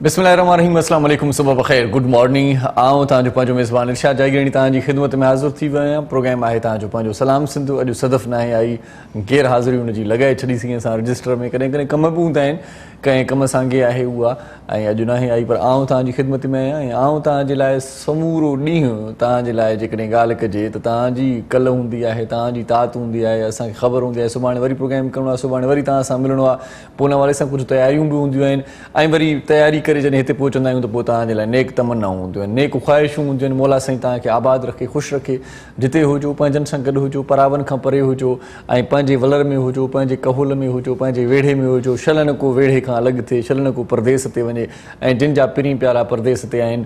बिस्मिल्लाहिर्रहमानिर्रहीम, अस्सलाम वालेकुम, सुबह बख़ैर, गुड मॉर्निंग। आऊं तव्हांजो पंहिंजो मेज़बान इरशाद जागीरणी तव्हांजी ख़िदमत में हाज़िर थी वियो आहियां। प्रोग्राम आहे तव्हांजो पंहिंजो सलाम सिंधु। अॼु सदफ़ नाहे आई, गैर हाज़िरी हुनजी लॻाए छॾीसीं असां रजिस्टर में। कॾहिं कॾहिं कम बि हूंदा आहिनि, कंहिं कम सां आहे उहा, ऐं अॼु नाहे आई, पर आऊं तव्हांजी ख़िदमत में आहियां। ऐं आऊं तव्हांजे लाइ समूरो ॾींहुं तव्हांजे लाइ जेकॾहिं ॻाल्हि कजे त तव्हांजी कल्ह हूंदी आहे, तव्हांजी तात हूंदी आहे, असांखे ख़बर हूंदी आहे सुभाणे वरी प्रोग्राम करिणो आहे, सुभाणे वरी तव्हां सां मिलणो आहे, पोइ उन वारे सां कुझु तयारियूं बि हूंदियूं आहिनि। ऐं वरी तयारी करे जॾहिं हिते पहुचंदा आहियूं त पोइ तव्हांजे लाइ नेक तमन्नाऊं हूंदियूं आहिनि, नेक ख़्वाहिशूं हूंदियूं आहिनि। मौला साईं तव्हांखे आबाद रखे, ख़ुशि रखे, जिते हुजो पंहिंजनि सां गॾु हुजो, परावनि खां परे हुजो, ऐं पंहिंजे वलर में हुजो, पंहिंजे कहुल में हुजो, पंहिंजे वेढ़े में हुजो। शल न को वेढ़े खां अलॻि थिए, शल न को परदेस ते वञे, ऐं जिन जा पिरी प्यारा परदेस ते आहिनि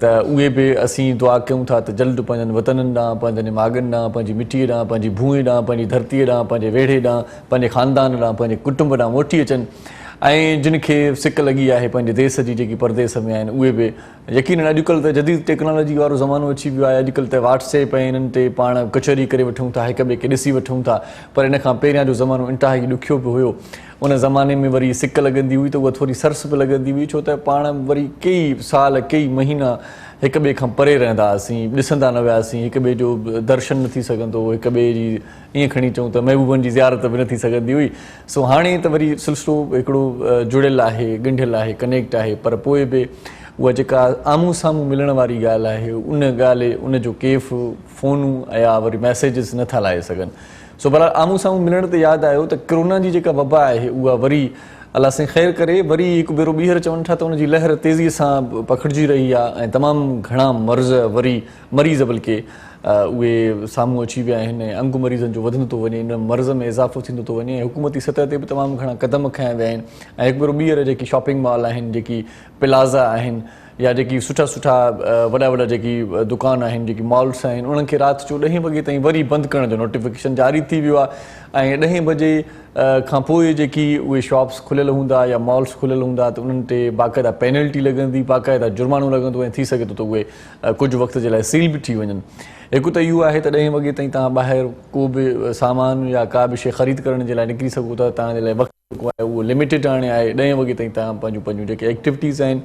त उहे बि असीं दुआ कयूं था त जल्द पंहिंजनि वतननि ॾांहुं, पंहिंजनि माॻनि ॾांहुं, पंहिंजी मिटीअ ॾांहुं, पंहिंजी भूए ॾांहुं, पंहिंजी धरतीअ ॾांहुं, पंहिंजे वेढ़े ॾांहुं, पंहिंजे ख़ानदान ॾांहुं, पंहिंजे कुटुंब ॾांहुं मोटी अचनि। ऐं जिन खे सिक लॻी आहे पंहिंजे देश जी, जेकी परदेस में आहिनि, उहे बि यकीनन अॼुकल्ह त जदीद टेक्नोलॉजी वारो ज़मानो अची वियो आहे। अॼुकल्ह त व्हाट्सएप ऐं इन्हनि ते पाण कचहरी करे वठूं था, हिक ॿिए खे ॾिसी वठूं था, पर इन खां पहिरियां जो ज़मानो इंतिहाई ॾुखियो बि हुयो। उन ज़माने में वरी सिक लॻंदी हुई त उहा थोरी सरस बि लॻंदी हुई, छो त पाण वरी कई साल, कई महीना हिक ॿिए खां परे रहंदा हुआसीं, ॾिसंदा न वियासीं, हिक ॿिए जो दर्शन न थी सघंदो हो, हिक ॿिए जी ईअं खणी चऊं त महबूबनि जी ज़ियारत बि न थी सघंदी हुई। सो हाणे त वरी सिलसिलो हिकिड़ो जुड़ियल आहे, ॻंढियल आहे, कनेक्ट आहे, पर पोइ बि उहा जेका आम्हूं साम्हूं मिलण वारी ॻाल्हि आहे, उन ॻाल्हि, उन जो कैफ़ फ़ोनूं या वरी मैसेजिस नथा लाहे सघनि। सो भला आम्हूं साम्हूं मिलण ते यादि आयो त कोरोना जी जेका वबा आहे उहा वरी अलाह साईं ख़ैरु करे वरी हिकु भेरो ॿीहर चवनि था त उनजी लहर तेज़ीअ सां पखिड़िजी रही आहे, ऐं तमामु घणा मरीज़ बल्कि उहे साम्हूं अची विया आहिनि, ऐं अंगु मरीज़नि जो वधंदो थो वञे, इन मर्ज़ में इज़ाफ़ो थींदो थो वञे, ऐं हुकूमती सतह ते बि तमामु घणा क़दम खयां विया आहिनि। ऐं हिकु भेरो ॿीहर जेकी शॉपिंग मॉल आहिनि, जेकी प्लाज़ा आहिनि, या जेकी सुठा सुठा वॾा वॾा जेकी दुकान आहिनि, जेकी मॉल्स आहिनि, उन्हनि खे राति जो 10 वॻे ताईं वरी बंदि करण जो नोटिफिकेशन जारी थी वियो आहे। ऐं 10 बजे खां पोइ जेकी उहे शॉप्स खुलियल हूंदा या मॉल्स खुलियल हूंदा त उन्हनि ते बाक़ाइदा पेनल्टी लॻंदी, बाक़ाइदा जुर्मानो लॻंदो, ऐं थी सघे थो त उहे कुझु वक़्त जे लाइ सील बि थी वञनि। हिकु त इहो आहे त 10 वॻे ताईं तव्हां ॿाहिरि को बि सामान या का बि शइ ख़रीद करण जे लाइ निकिरी सघो था, तव्हांजे लाइ वक़्तु जेको आहे उहो लिमिटेड हाणे आहे। 10 वॻे ताईं तव्हां पंहिंजूं जेके एक्टिविटीज़ आहिनि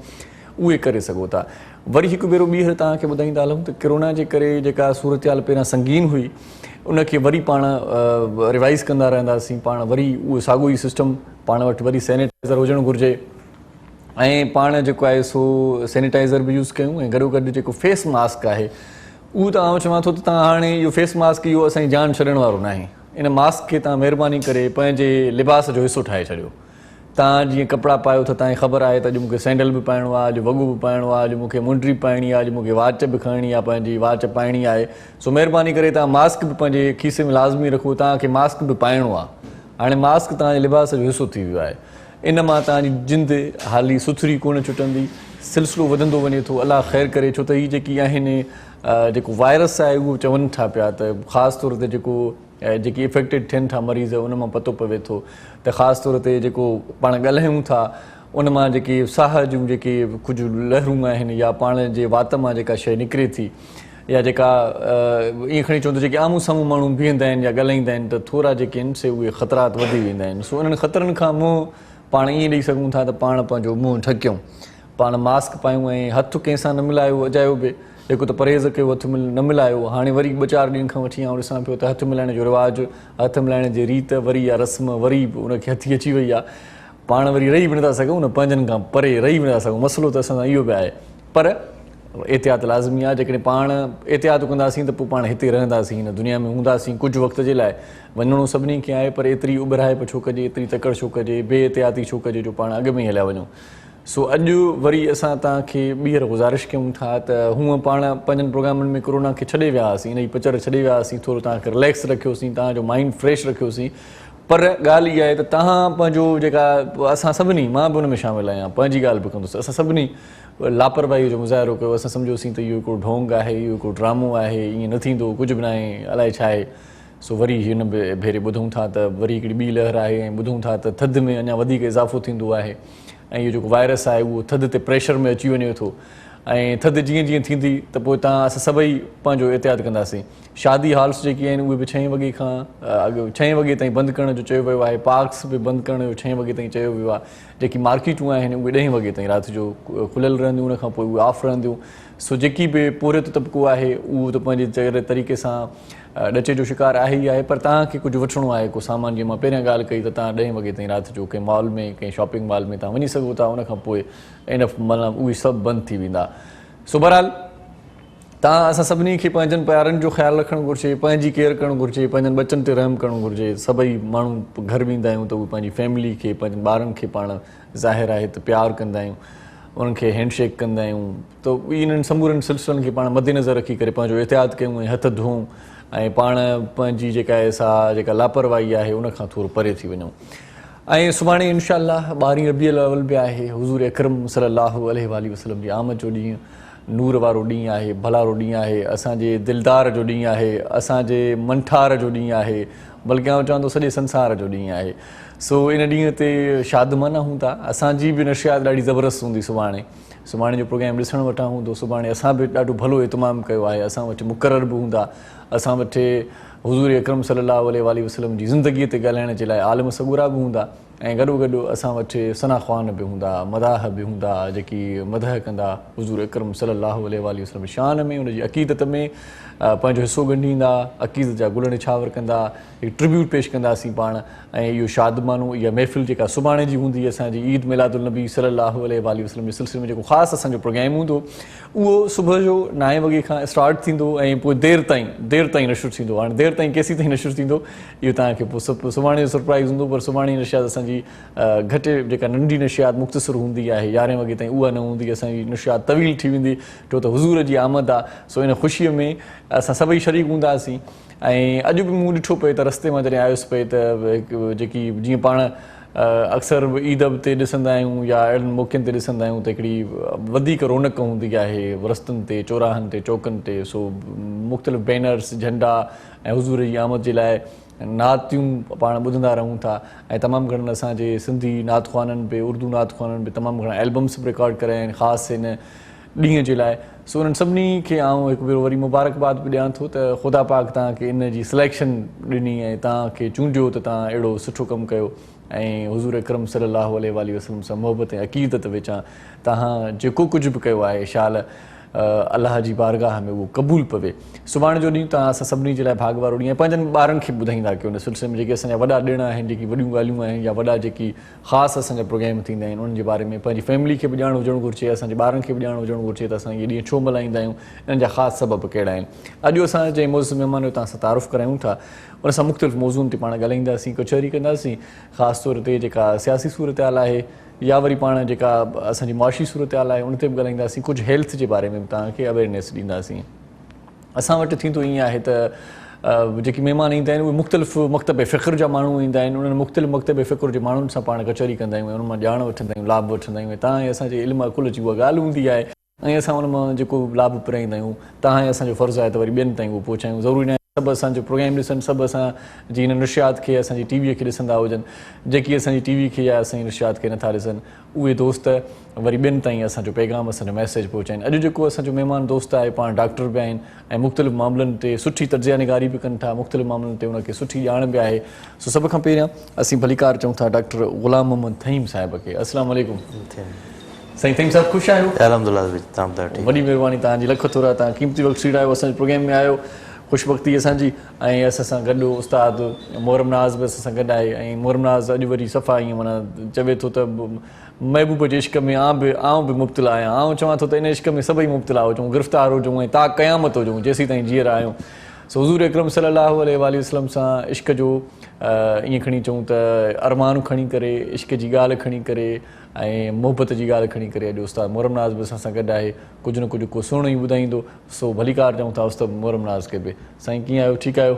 उहे करे सघो था। वरी हिकु भेरो ॿीहर तव्हांखे ॿुधाईंदा हलूं त कोरोना जे करे जेका सूरत हाल पहिरियां संगीन हुई, उनखे वरी पाण रिवाइज़ कंदा रहंदासीं, पाण वरी उहो साॻियो ई सिस्टम, पाण वटि वरी सैनिटाइज़र हुजणु घुरिजे, ऐं पाण जेको आहे सो सैनिटाइज़र बि यूज़ कयूं, ऐं गॾोगॾु जेको फेस मास्क आहे उहो त आउं चवां थो त तव्हां हाणे इहो फेस मास्क इहो असांजी जान छॾण वारो न आहे। इन मास्क खे तव्हां महिरबानी करे पंहिंजे लिबास जो हिसो ठाहे छॾियो। तव्हां जीअं कपिड़ा पायो था, तव्हांखे ख़बर आहे त अॼु मूंखे सैंडल बि पाइणो आहे, अॼु वॻो बि पाइणो आहे, अॼु मूंखे मुंडी पाइणी आहे, अॼु मूंखे वाच बि खणणी आहे, पंहिंजी वाच पाइणी आहे। सो महिरबानी करे तव्हां मास्क बि पंहिंजे खीसे में लाज़मी रखो, तव्हांखे मास्क बि पाइणो आहे। हाणे मास्क तव्हांजे लिबास जो हिसो थी वियो आहे, इन मां तव्हांजी जिंद हाली सुथरी कोन छुटंदी, सिलसिलो वधंदो वञे थो। अलाह ख़ैरु करे, छो त हीअ जेकी आहिनि जेको वायरस आहे उहो चवनि था पिया त ख़ासि तौर ते जेकी इफेक्टेड थियनि था मरीज़, उन मां पतो पवे थो त ख़ासि तौर ते जेको पाण ॻाल्हायूं था उन मां जेके साह जूं जेके कुझु लहरूं आहिनि, या पाण जे वात मां जेका शइ निकिरे थी, या जेका ईअं खणी चवंदो जेके आम्हूं साम्हूं माण्हू बीहंदा आहिनि या ॻाल्हाईंदा आहिनि त थोरा जेके आहिनि से उहे ख़तरात वधी वेंदा आहिनि। सो उन्हनि ख़तरनि खां मुंहुं पाण ईअं ॾेई सघूं था त पाण पंहिंजो मुंहुं ढकियूं, पाण मास्क पायूं, ऐं हथु कंहिंसां न मिलायो अजायो बि। हिकु त परहेज़ कयो, हथु न मिलायो। हाणे वरी 2-4 ॾींहंनि खां वठी आउं ॾिसां पियो त हथु मिलाइण जो रिवाजु, हथु मिलाइण जी रीत वरी या रस्म वरी उनखे हथी अची वई आहे। पाण वरी रही बि नथा सघूं, न पंहिंजनि खां परे रही बि नथा सघूं। मसइलो त असां सां इहो बि आहे, पर एहतियात लाज़मी आहे। जेकॾहिं पाण एहतियात कंदासीं त पोइ पाण हिते रहंदासीं, हिन दुनिया में हूंदासीं कुझु वक़्त जे लाइ। वञिणो सभिनी खे आहे, पर एतिरी उॿराइप छो कजे, एतिरी तकड़ छो कजे, बेहतियाती छो कजे, जो पाण अॻु में ई हलिया वञूं। सो अॼु वरी असां तव्हांखे ॿीहर गुज़ारिश कयूं था त हूअं पाण पंहिंजनि प्रोग्रामनि में कोरोना खे छॾे विया हुआसीं, इन जी पचर छॾे विया हुआसीं, थोरो तव्हांखे रिलैक्स रखियोसीं, तव्हांजो माइंड फ्रेश रखियोसीं। पर ॻाल्हि इहा आहे त तव्हां पंहिंजो जेका असां सभिनी, मां बि हुन में शामिलु आहियां, पंहिंजी ॻाल्हि बि कंदुसि, असां सभिनी लापरवाही जो मुज़ाहिरो कयो। असां सम्झोसीं त इहो हिकिड़ो ढोंग आहे, इहो हिकिड़ो ड्रामो आहे, ईअं न थींदो, कुझु बि न आहे, अलाए छा आहे। सो वरी हिन भेरे ॿुधूं था त वरी हिकिड़ी ॿी लहर आहे, ऐं ॿुधूं था त थधि में अञा वधीक इज़ाफ़ो थींदो आहे, ऐं इहो जेको वायरस आहे उहो थधि ते प्रेशर में अची वञे थो। ऐं थधि जीअं जीअं थींदी त पोइ असां सभई पंहिंजो एहतियात कंदासीं। शादी हॉल्स जेके आहिनि उहे बि 6 वॻे खां 6 वॻे ताईं बंदि करण जो चयो वियो आहे। पार्क्स बि बंदि करण जो 6 वॻे ताईं चयो वियो आहे। जेकी मार्केटूं आहिनि उहे 10 वॻे ताईं राति जो खुलियल रहंदियूं, उन खां पोइ उहे ऑफ रहंदियूं। सो जेकी बि पूरित तबिको आहे उहो त पंहिंजे तरीक़े सां ॾचे जो शिकार आहे ई आहे। पर तव्हांखे कुझु वठिणो आहे, को सामान, जीअं मां पहिरियां ॻाल्हि कई त तव्हां 10 वॻे ताईं राति जो कंहिं मॉल में, कंहिं शॉपिंग मॉल में तव्हां वञी सघो था। उन खां पोइ मतिलबु उहे सभु बंदि थी वेंदा। सो बहरहाल असां सभिनी खे पंहिंजनि प्यारनि जो ख़्यालु रखणु घुरिजे, पंहिंजी केयर करणु घुरिजे, पंहिंजनि बचनि ते रहम करणु घुरिजे। सभई माण्हू घर वेंदा आहियूं त उहे पंहिंजी फैमिली खे, पंहिंजनि ॿारनि खे पाण ज़ाहिर आहे त प्यारु कंदा आहियूं, उन्हनि खे हैंडशेक कंदा आहियूं। त इन्हनि समूरनि सिलसिलनि खे पाण मद्देनज़र रखी करे पंहिंजो एहतियात कयूं ऐं हथ धोऊं ऐं पाण पंहिंजी जेका लापरवाही आहे उन खां थोरो परे थी वञूं। ऐं सुभाणे इंशाअल्लाह 12 रबीउल अव्वल बि आहे। हुज़ूर अकरम सल्लल्लाहु अलैहि वसल्लम जी आमद जो ॾींहुं, नूर वारो ॾींहुं आहे, भलारो ॾींहुं आहे, असांजे दिलदार जो ॾींहुं आहे, असांजे मनठार जो ॾींहुं आहे, बल्कि आउं चवां थो सॼे संसार जो ॾींहुं आहे। सो इन ॾींहं ते शादमाना हूंदा। असांजी बि नशियात ॾाढी ज़बरदस्त हूंदी। सुभाणे जो प्रोग्राम ॾिसण वटां हूंदो। सुभाणे असां बि ॾाढो भलो इतमामु कयो आहे। असां वटि मुक़रर बि हूंदा। असां वटि हुज़ूर अकरम सल्लल्लाहु अलैहि वसल्लम जी ज़िंदगीअ ते ॻाल्हाइण जे लाइ आलिम सगूरा बि हूंदा ऐं गॾोगॾु असां वटि सना ख़्वान बि हूंदा, मदाह बि हूंदा, जेकी मदह कंदा हुज़ूर अकरम सल्लल्लाहु अलैहि वसल्लम शान में, उनजी अक़ीदत में पंहिंजो हिसो ॻंढींदा, अक़ीदत जा गुल निछावर कंदा, हिकु ट्रिब्यूट पेश कंदासीं पाण। ऐं इहो शादमानो, इहा महफ़िल जेका सुभाणे जी हूंदी असांजी ईद मिलादुल नबी सल्लल्लाहु अलैहि वसल्लम जे सिलसिले में जेको ख़ासि असांजो प्रोग्राम हूंदो, उहो सुबुह जो 9 वॻे खां स्टार्ट थींदो ऐं पोइ देरि ताईं नशर थींदो। हाणे देरि ताईं केसीं ताईं नशर थींदो इहो तव्हांखे पोइ सुभाणे जो सरप्राइज़ हूंदो। पर सुभाणे नशियात असांजी घटि जेका नंढी नशियात मुख़्तसिर हूंदी आहे 11 वॻे ताईं, उहा न हूंदी। असांजी नशियात तवील थी वेंदी छो त हुज़ूर जी आमद आहे। सो इन ख़ुशीअ में असां सभई शरीक हूंदासीं। ऐं अॼु बि मूं ॾिठो पिए त रस्ते मां जॾहिं आयुसि पिए त जेकी जीअं पाण अक्सर ईद ते ॾिसंदा आहियूं या अहिड़नि मौक़नि ते ॾिसंदा आहियूं त हिकिड़ी वधीक रौनक हूंदी आहे रस्तनि ते, चौराहनि ते, चौकनि ते। सो मुख़्तलिफ़ बैनर्स, झंडा ऐं हुज़ूर जी आमद जे लाइ नातियूं पाण ॿुधंदा रहूं था। ऐं तमामु घणनि असांजे सिंधी नात ख़्वाननि बि, उर्दू नात ख़्वाननि बि तमामु घणा एल्बम्स बि रिकॉर्ड कया आहिनि ख़ासि हिन ॾींहं जे लाइ। सो उन्हनि सभिनी खे आउं हिकु भेरो वरी मुबारकबाद बि ॾियां थो त ख़ुदा पाक तव्हांखे इन जी सिलेक्शन ॾिनी ऐं तव्हांखे चूंडियो त तव्हां अहिड़ो सुठो कमु कयो ऐं हुज़ूर अकरम सल्लल्लाहु अलैहि वसल्लम सां मोहबत ऐं अक़ीदत विचां तव्हां जेको कुझु बि कयो आहे शाल अलाह जी बारगाह में उहो क़बूल पवे। सुभाणे जो ॾींहुं तव्हां असां सभिनी जे लाइ भाग वारो ॾींहुं ऐं पंहिंजनि ॿारनि खे ॿुधाईंदा की उन सिलसिले में जेके असांजा वॾा ॾिण आहिनि, जेकी वॾियूं ॻाल्हियूं आहिनि या वॾा जेकी ख़ासि असांजा प्रोग्राम थींदा आहिनि उन्हनि जे बारे में पंहिंजी फैमिली खे बि ॼाण हुजणु घुरिजे, असांजे ॿारनि खे बि ॼाण हुजणु घुरिजे त असां इहे ॾींहं छो मल्हाईंदा आहियूं, इन्हनि जा ख़ासि सबब कहिड़ा आहिनि। अॼु असां जंहिं मौज़ूअ महिमान जो तव्हां सां तारुफ़ करायूं था उन सां मुख़्तलिफ़ मौज़ूअनि ते पाण ॻाल्हाईंदासीं, कचहरी कंदासीं। ख़ासि तौर ते जेका सियासी सूरत हाल आहे या वरी पाण जेका असांजी मुआशी सूरत हाल आहे उन ते बि ॻाल्हाईंदासीं। कुझु हेल्थ जे बारे में बि तव्हांखे अवेयरनेस ॾींदासीं। असां वटि थींदो ईअं आहे त जेके महिमान ईंदा आहिनि उहे मुख़्तलिफ़ मकतब फ़िक्र जा माण्हू ईंदा आहिनि। उन्हनि मुख़्तलिफ़ मकतब फ़िक्र जे माण्हुनि सां पाण कचहरी कंदा आहियूं ऐं उन मां ॼाण वठंदा आहियूं, लाभ वठंदा आहियूं। ऐं तव्हां असांजे इल्म अकुल जी उहा ॻाल्हि हूंदी आहे ऐं असां उन मां जेको लाभ पुराईंदा आहियूं तव्हां असांजो फ़र्ज़ु आहे त वरी ॿियनि ताईं उहो पहुचायूं। ज़रूरी न आहे सभु असांजो प्रोग्राम ॾिसनि, सभु असांजी हिन नशियात खे असांजी टीवीअ खे ॾिसंदा हुजनि। जेकी असांजी टीवी खे या असांजी नशियात खे नथा ॾिसनि उहे दोस्त वरी ॿियनि ताईं असांजो पैगाम, असांजो मैसेज पहुचाइनि। अॼु जेको असांजो महिमान दोस्त आहे पाण डॉक्टर बि आहिनि ऐं मुख़्तलिफ़ मामलनि ते सुठी तर्जिया निगारी बि कनि था, मुख़्तलिफ़ मामलनि ते उनखे सुठी ॼाण बि आहे। सो सभ खां पहिरियां असीं भलीकार चऊं था डॉक्टर ग़ुलाम मोहम्मद थईम साहिब खे। अस्सलाम वालेकुम साईं। थईम साहिब ख़ुशि आहियो? अल्हम्दुलिल्लाह, वॾी महिरबानी तव्हांजी, लख थोरा। तव्हां क़ीमती वक़्तु सीड़ायो, असांजे प्रोग्राम में आयो, ख़ुशबख़्ती असांजी। ऐं असां सां गॾु उस्ताद मोहरम नाज़ बि असां सां गॾु आहे। ऐं मोहरम नाज़ अॼु वरी सफ़ा ईअं माना चवे थो त महबूब जे इश्क में आउं बि मुब्तला आहियां। आउं चवां थो त इन इश्क में सभई मुब्तला हुजूं, गिरफ़्तार हुजूं ऐं ता क़यामत हुजूं जेसीं ताईं जीअर आहियूं। सो हुज़ूर अकरम सल्लल्लाहु अलैहि वसल्लम सां इश्क जो ईअं खणी चऊं त अरमान खणी करे, इश्क जी ॻाल्हि खणी करे ऐं मोहबत जी ॻाल्हि खणी करे अॼु उस्ताद मोहरम नाज़ बि असां सां गॾु आहे। कुझु न कुझु को सुहिणो ई ॿुधाईंदो। सो भलीकार चऊं था उस्ताद मोहरम नाज़ खे बि। साईं कीअं आहियो? ठीकु आहियो?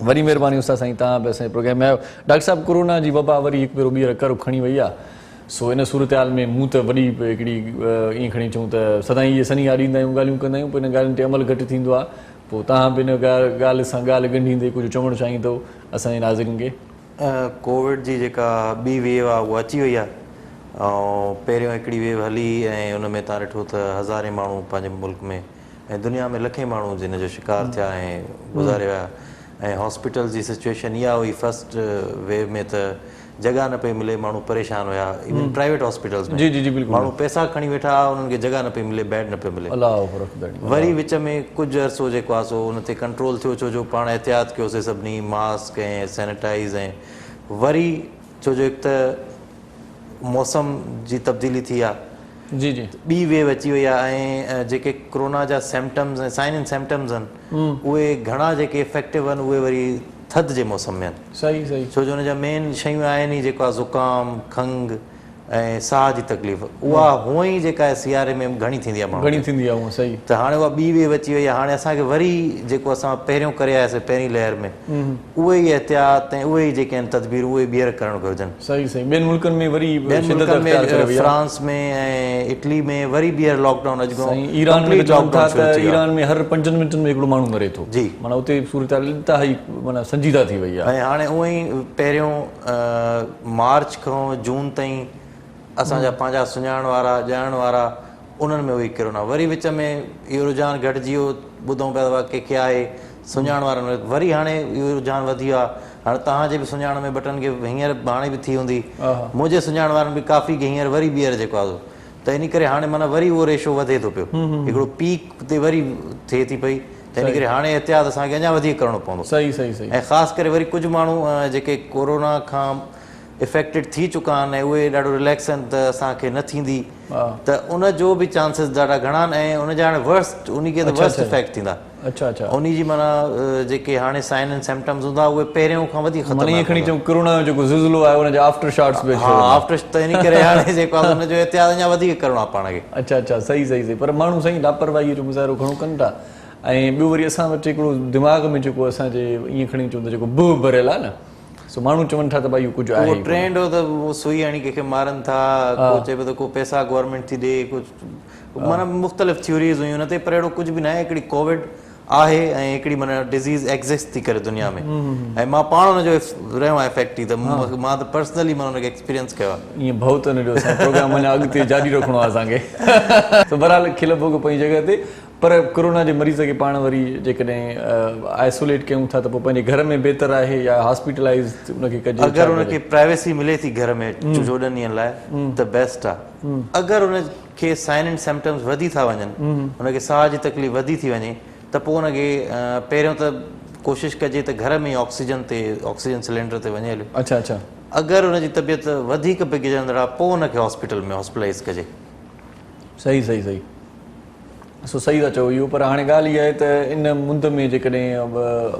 वरी महिरबानी उस्ताद साईं, तव्हां बि असांजे प्रोग्राम में आहियो। डॉक्टर साहिबु कोरोना जी वबा वरी हिकु भेरो ॿीहर कर खणी वई आहे। सो इन सूरत हाल में मूं त वॾी हिकिड़ी ईअं खणी चऊं त सदाईं इहे सनी ॾींदा आहियूं, ॻाल्हियूं कंदा आहियूं, पोइ इन ॻाल्हियुनि ते अमल घटि थींदो आहे। पोइ तव्हां बि इन ॻाल्हि सां ॻाल्हि ॻंढींदे कुझु चवणु चाहींदो असांजे नाज़रीन खे? कोविड जी जेका ॿी वेव आहे उहा अची वई आहे ऐं पहिरियों हिकिड़ी वेव हली ऐं उन में तव्हां ॾिठो त हज़ारे माण्हू पंहिंजे मुल्क में ऐं दुनिया में लखे माण्हू जिन जो शिकार थिया ऐं गुज़ारे विया ऐं हॉस्पिटल जी सिचुएशन इहा हुई फस्ट वेव में त जॻह न पई मिले, माण्हू परेशान हुया, इवन प्राइवेट हॉस्पिटल्स में जी जी जी बिल्कुलु माण्हू पैसा खणी वेठा उन्हनि खे जॻह न पई मिले, बेड न पियो मिले। वरी विच में कुझु अरसो जेको आहे सो उन ते कंट्रोल थियो, छो जो पाण एहतियात कयोसीं सभिनी, मास्क ऐं सैनिटाइज़, ऐं वरी छो जो हिकु त मौसम जी तब्दीली थी आहे, जी जी ॿी वेव अची वई आहे ऐं जेके कोरोना जा सिम्पटम्स ऐं साइन एंड सिम्पटम्स आहिनि उहे घणा जेके इफेक्टिव आहिनि उहे वरी थधि जे मौसम में आहिनि। सही सही, छो जो हुनजा मेन शयूं आहिनि ई जेको आहे ज़ुकाम, खंघि ऐं साह जी तकलीफ़, उहा हूअं ई जेका आहे सियारे में घणी थींदी आहे माण्हू, घणी थींदी आहे उहा। सही, त हाणे उहा ॿी वेव अची वई आहे। हाणे असांखे वरी जेको असां पहिरियों करे आयासीं पहिरीं लहर में उहे ई एहतियात ऐं उहे ई जेके आहिनि तदबीर उहे ॿीहर करणु घुरिजनि। सही सही, ॿियनि मुल्कनि में वरी ॿियनि मुल्कनि में फ्रांस में ऐं इटली में वरी ॿीहर लॉकडाउन अॼु ईरान में ईरान में हर 5 मिंटनि में हिकिड़ो माण्हू मरे थो। जी, माना उते सूरत इंतिहाई माना संजीदा थी वई आहे। ऐं हाणे उअं ई पहिरियों मार्च खां जून ताईं असांजा पंहिंजा सुञाण वारा ॼाणण वारा उन्हनि में हुई कोरोना, वरी विच में इहो रुझान घटिजी वियो, ॿुधूं पिया हुआ कंहिंखे आहे सुञाण वारनि में, वरी हाणे इहो रुझान वधी वियो आहे। हाणे तव्हांजे बि सुञाण में बटन खे हींअर हाणे बि थी हूंदी, मुंहिंजे सुञाण वारनि बि काफ़ी हींअर वरी ॿीहर जेको आहे त इन करे हाणे माना वरी उहो रेशो वधे थो पियो, हिकिड़ो पीक ते वरी थिए थी पई, त इन करे हाणे एहतियात असांखे अञा वधीक करिणो पवंदो। सही सही सही, ऐं ख़ासि करे वरी कुझु माण्हू जेके कोरोना खां इफेक्टेड थी चुका आहिनि ऐं उहे ॾाढो रिलैक्स आहिनि त असांखे न थींदी, त उनजो बि चांसिस ॾाढा घणा आहिनि ऐं उनजा हाणे वर्स्ट उनखे त वर्स्ट इफेक्ट थींदा। अच्छा अच्छा, उन जी माना जेके हाणे साइन एंड सिम्पटम्स हूंदा उहे पहिरियों खां वधीक ख़तरनाक। कोरोना जो जेको ज़िलज़िलो आहे उनजा आफ्टर शॉट्स बि, हा आफ्टर, त इन करे हाणे जेको आहे उनजो एहतियात अञा वधीक करिणो आहे पाण खे। अच्छा अच्छा, सही सही सही, पर माण्हू साईं लापरवाहीअ जो मुज़ाहिरो घणो कनि था। ऐं ॿियो वरी असां वटि हिकिड़ो दिमाग़ में जेको असांजे ईअं खणी चऊं त जेको भरियल आहे न, सो माण्हू चवनि था त भई इहो कुझु आहे, ट्रेंड हो त उहो सुई हणी कंहिंखे मारनि था, को चए पियो त को पैसा गवर्नमेंट थी ॾे, कुझु माना मुख़्तलिफ़ थ्योरीज़ हुयूं हुन ते, पर अहिड़ो कुझु बि न आहे। हिकिड़ी कोविड आहे ऐं हिकिड़ी माना डिज़ीज़ एग्ज़िस्ट थी करे दुनिया में, ऐं मां पाण हुनजो रहियो आहियां इफेक्ट थी, त मां त पर्सनली मां हुनखे एक्सपीरियंस कयो आहे। ईअं भउ त न ॾियो, प्रोग्राम अञा अॻिते जारी रखिणो आहे असांखे। त बहरहाल खिल भोग पंहिंजी जॻह ते, पर कोरोना जे मरीज़ खे पाण वरी जेकॾहिं आइसोलेट कयूं था त पोइ पंहिंजे घर में बहितर आहे या हॉस्पिटलाइज़ उनखे कजे? अगरि उनखे प्राइवेसी मिले थी घर में 14 ॾींहंनि लाइ त बेस्ट आहे। अगरि उनखे साइन एंड सिम्पटम्स वधी था वञनि, उनखे साह जी तकलीफ़ वधी थी वञे, त पोइ उनखे पहिरियों त कोशिशि कजे त घर में ऑक्सीजन सिलेंडर ते वञे हलियो। अच्छा अच्छा, अगरि उनजी तबियत वधीक बिगड़ंदड़ आहे पोइ उनखे हॉस्पिटल में हॉस्पिटलाइज़ कजे। सही सही सही, सो सही था चओ इहो, पर हाणे ॻाल्हि इहा आहे त इन मुंद में जेकॾहिं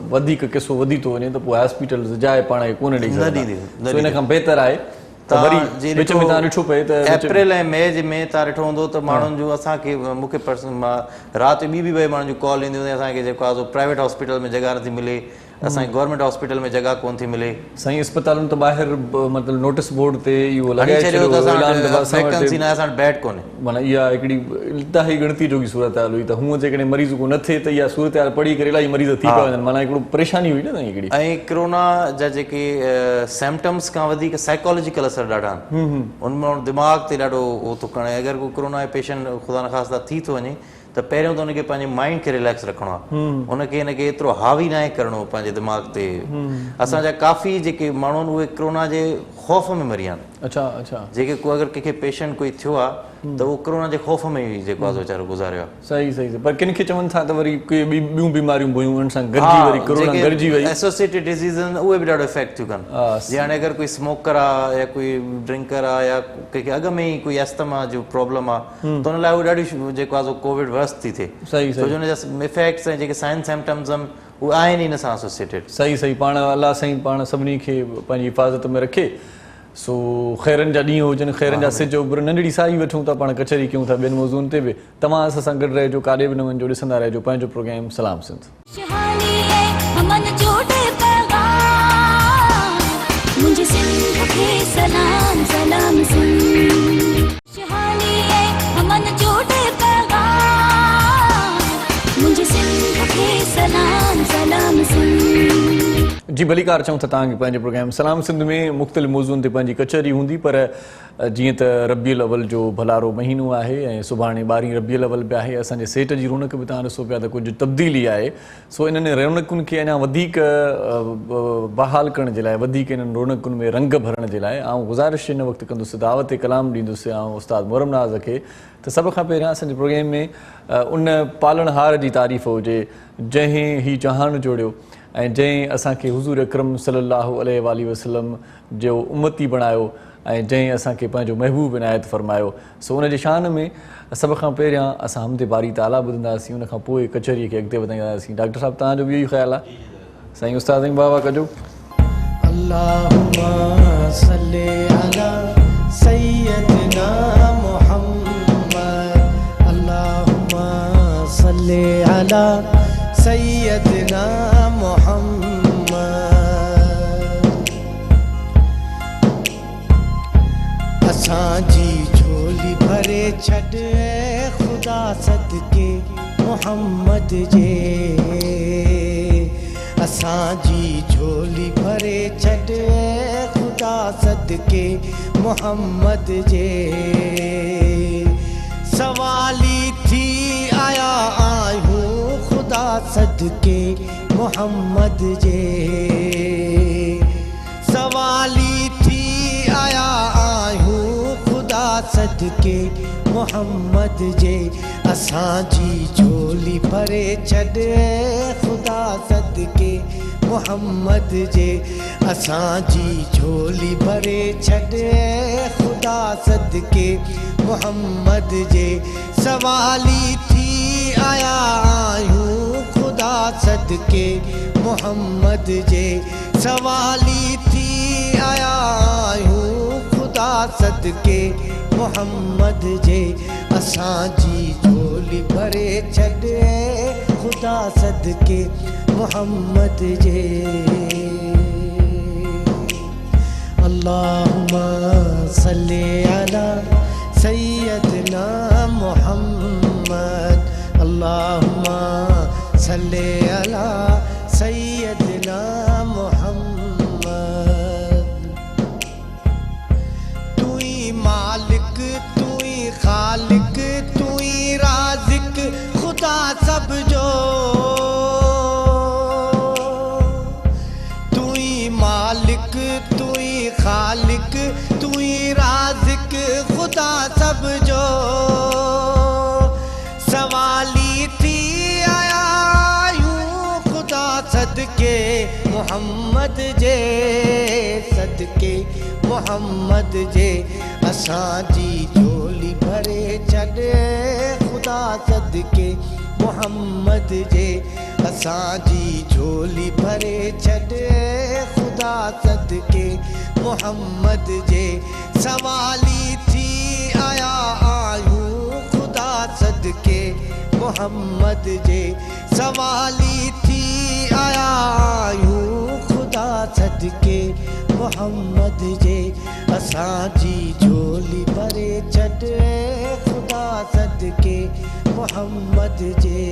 वधीक किसो वधी थो वञे त पोइ हॉस्पिटल जाइ पाण खे कोन ॾेई सघंदा, इन खां बहितर आहे त वरी विच में तव्हां ॾिठो पए त अप्रैल ऐं मई में तव्हां ॾिठो हूंदो त माण्हुनि जो असांखे मूंखे मां राति ॿी ॿई माण्हुनि जूं कॉल ईंदियूं, असांखे जेको आहे प्राइवेट हॉस्पिटल में जॻह नथी मिले, असांखे गवर्नमेंट हॉस्पिटल में जॻह कोन थी मिले। साईं अस्पतालुनि त ॿाहिरि मतिलबु नोटिस बोर्ड ते इहो लॻाए छॾियो त वैकेंसी न आहे, असां बेड कोन्हे। माना इहा हिकिड़ी इंतिहाई ॻणती जोगी सूरत हाल हुई, त हूअं जेकॾहिं मरीज़ को न थिए त इहा सूरत हाल पढ़ी करे इलाही मरीज़ थी पिया वञनि, माना हिकिड़ो परेशानी हुई न साईं हिकिड़ी। ऐं कोरोना जा जेके सिम्पटम्स खां वधीक साइकोलॉजिकल असर ॾाढा आहिनि, उनमें दिमाग़ ते ॾाढो उहो थो खणे। अगरि को कोरोना जो पेशेंट ख़ुदा न ख़ासिता थी थो वञे त पहिरियों त हुनखे पंहिंजे माइंड खे रिलैक्स रखिणो आहे, हुनखे हिनखे एतिरो हावी न आहे करिणो पंहिंजे दिमाग़ ते। असांजा काफ़ी जेके माण्हू आहिनि उहे कोरोना जे ख़ौफ़ में मरी विया आहिनि। अच्छा अच्छा, जेके को अगरि कंहिंखे पेशेंट कोई थियो आहे त उहो कोरोना जे ख़ौफ़ में ई जेको आहे वीचारो गुज़ारियो आहे। सही सही, पर किन खे चवनि था त वरी कोई ॿियूं बीमारियूं हुयूं उन सां गॾिजी वरी कोरोना गॾिजी वई, एसोसिएटेड डिज़ीज़ आहिनि उहे बि ॾाढो इफेक्ट थियूं कनि। जीअं हाणे अगरि कोई स्मोकर आहे या कोई ड्रिंकर आहे या कंहिंखे अॻ में ई कोई अस्थमा जो प्रॉब्लम आहे त हुन लाइ उहो ॾाढी जेको आहे कोविड वर्स थी थिए, छो जो हुनजा इफेक्ट्स ऐं जेके साइन सिम्पटम्स आहिनि उहे आहिनि ई हिन सां एसोसिएटेड। सही सही, पाण अलाह साईं पाण सभिनी खे पंहिंजी हिफ़ाज़त में रखे। सो ख़ैरनि जा ॾींहं हुजनि, ख़ैरनि जा सिज उभर, नंढड़ी साई वठूं था, पाण कचहरी कयूं था ॿियनि मौज़ूअनि ते बि। तव्हां असां सां गॾु रहिजो, काॾे बि न वञिजो, ॾिसंदा रहिजो पंहिंजो प्रोग्राम सलाम सिंध। जी भलीकार चऊं त तव्हांखे पंहिंजे प्रोग्राम सलाम सिंध में मुख़्तलिफ़ मौज़ूअनि ते पंहिंजी कचहरी हूंदी, पर जीअं त रबीउल अवल जो भलारो महीनो आहे ऐं सुभाणे 12 रबीउल अवल बि आहे, असांजे सेट जी रौनक बि तव्हां ॾिसो पिया त कुझु तब्दीली आहे। सो इन्हनि रौनकुनि खे अञा वधीक बहाल करण जे लाइ, वधीक इन्हनि रौनकुनि में रंग भरण जे लाइ आउं गुज़ारिश हिन वक़्तु कंदुसि, दावत कलाम ॾींदुसि ऐं उस्ताद मोहरम नाज़ खे त सभ खां पहिरियां असांजे प्रोग्राम में उन पालणहार जी तारीफ़ हुजे जंहिं ही जहान जोड़ियो ऐं जंहिं असांखे हुज़ूर अकरम सल्लल्लाहु अलैहि वसल्लम जो उम्मती बणायो ऐं जंहिं असांखे पंहिंजो महबूब इनायत फरमायो। सो उन जी शान में सभ खां पहिरियां असां हमदे बारी ताला ॿुधंदासीं, उन खां पोइ कचहरीअ खे अॻिते वधाईंदासीं। डॉक्टर साहिबु तव्हांजो बि इहो ई ख़्यालु आहे? साईं उस्ताद साईं बाबा कजो। अल्लाहुम्मा सल्ली अला सय्यदना मुहम्मद, अल्लाहुम्मा सल्ली अला सय्यदना मुहम्मद। असांजी झोली भरे छॾ ख़ुदा सदके मुहम्मद जे, असांजी झोली भरे छॾ ख़ुदा सदके मुहम्मद जे। सवाली थी आया आहियूं ख़ुदा सदके मुहम्मद जे, सवाली थी आया आहियूं ख़ुदा सदके मुहम्मद जे। असांजी झोली भरे छॾ ख़ुदा सदके मुहम्मद जे, असांजी झोली भरे छॾ ख़ुदा सदके मुहम्मद जे। सवाली थी आया आहियूं ख़ुदा सदके मुहम्मद जे, सवाली थी आया आहियूं ख़ुदा सदके मुहम्मद जे। असांजी झोली भरे छॾ ख़ुदा सदके मुहम्मद जे। अल्लाहुम्मा सल्ली अला सय्यदना मुहम्मद, अल्लाहुम्मा सल्ली अला सय्यदना मुहम्मद। तू ही मालिक, तू ही खालिक, तू ही राज़िक खुदा सब जो, तू ही मालिक, तू ही खालिक, तू ही राज़िक खुदा सब जो। सवाली थी आया यूं खुदा सदके मुहम्मद जे, सदके मुहम्मद जे। असांजी झोली भरे छॾ ख़ुदा सदके मुहम्मद जे, असांजी झोली भरे छॾ ख़ुदा सदके मुहम्मद जे। सवाली थी आया आहियूं ख़ुदा सदके मुहम्मद जे, सवाली थी आया आहियूं ख़ुदा सदके मुहम्मद जे। असांजी झोली भरे छॾ ख़ुदा सदके मुहम्मद जे।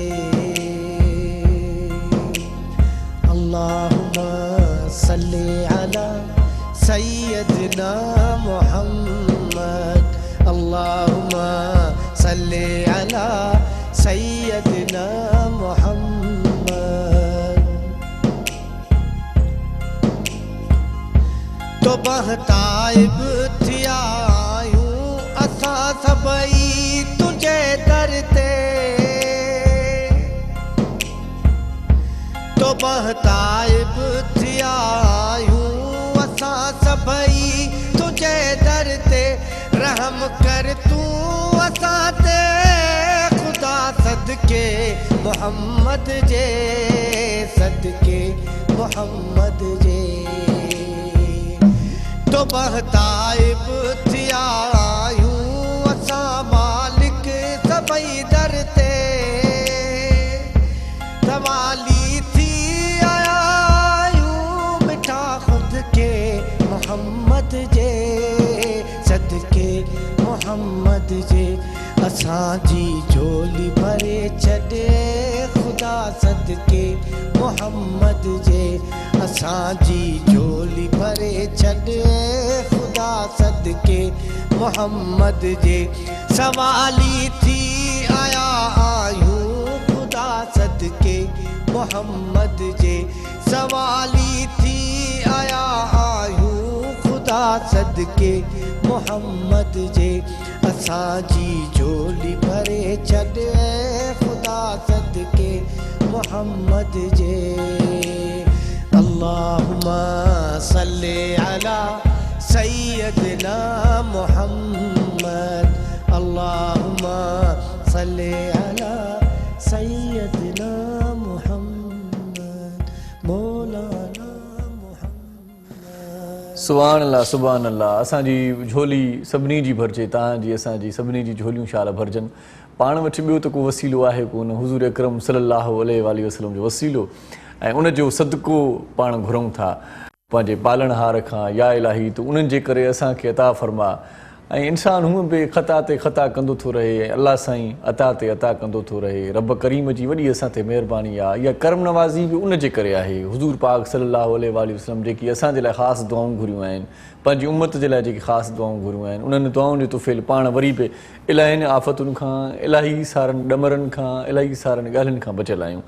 अल्लाहुम्मा सल्ली अला सय्यदना मुहम्मद, अल्लाहुम्मा सल्ली अला सय्यदना मुहम्मद। तो बहताइब थिया आयूं असां सभई तुझे दर ते, तो बहताइब थिया आयूं असां सभई तुझे दर ते। रहम कर तूं असां ते ख़ुदा सदके मुहम्मद जे, सदके मुहम्मद जे। तो बहताइब थिया आयूं असां मालिक सभई दर ते। सवाली थी आया आयूं मिठा खुद के मुहम्मद जे, सदके मुहम्मद जे। असांजी झोली भरे छॾ ख़ुदा ख़ुदा सदके मोहम्मद जे असांजी झोली भरे छॾ ख़ुदा सदके मोहम्मद जे सवाली थी आया आहियूं ख़ुदा सदके मोहम्मद जे सवाली थी आया आहियूं ख़ुदा सदके मोहम्मद जे असांजी झोली भरे छॾ ख़ुदा सदके मोहम्मद जे अल्लाहुम्मा सल्ली अला सय्यदना मोहम्मद अल्लाहुम्मा सल्ली अला सय्यदना मोहम्मद मौलाना मोहम्मद। सुभान अल्लाह सुभान अल्लाह। असांजी झोली सभिनी जी भरिजे, तव्हांजी असांजी सभिनी जी झोलियूं शाला भरिजनि। पाण वटि ॿियो त को वसीलो आहे कोन, हुज़ूर अकरम सल्लल्लाहु अलैहि वसल्लम जो वसीलो ऐं उनजो सदको पाण घुरूं था पंहिंजे पालणहार खां। या इलाही तूं उन्हनि जे करे असांखे अता फरमा। ऐं इंसानु हूअं बि ख़ता ते ख़ता कंदो थो रहे ऐं अलाह साईं अता ते अता कंदो थो रहे। रब करीम जी वॾी असां ते महिरबानी आहे। इहा करम नवाज़ी बि उन जे करे आहे। हुज़ूर पाक सल्लल्लाहु अलैहि वसल्लम जेकी असांजे लाइ ख़ासि दुआऊं घुरियूं आहिनि, पंहिंजी उम्मत जे लाइ जेकी ख़ासि दुआऊं घुरियूं आहिनि, उन्हनि दुआउनि जो तुफ़िल पाण वरी बि इलाहियुनि आफ़तुनि खां, इलाही सारनि ॾमरनि खां, इलाही सारनि ॻाल्हियुनि खां बचियल आहियूं।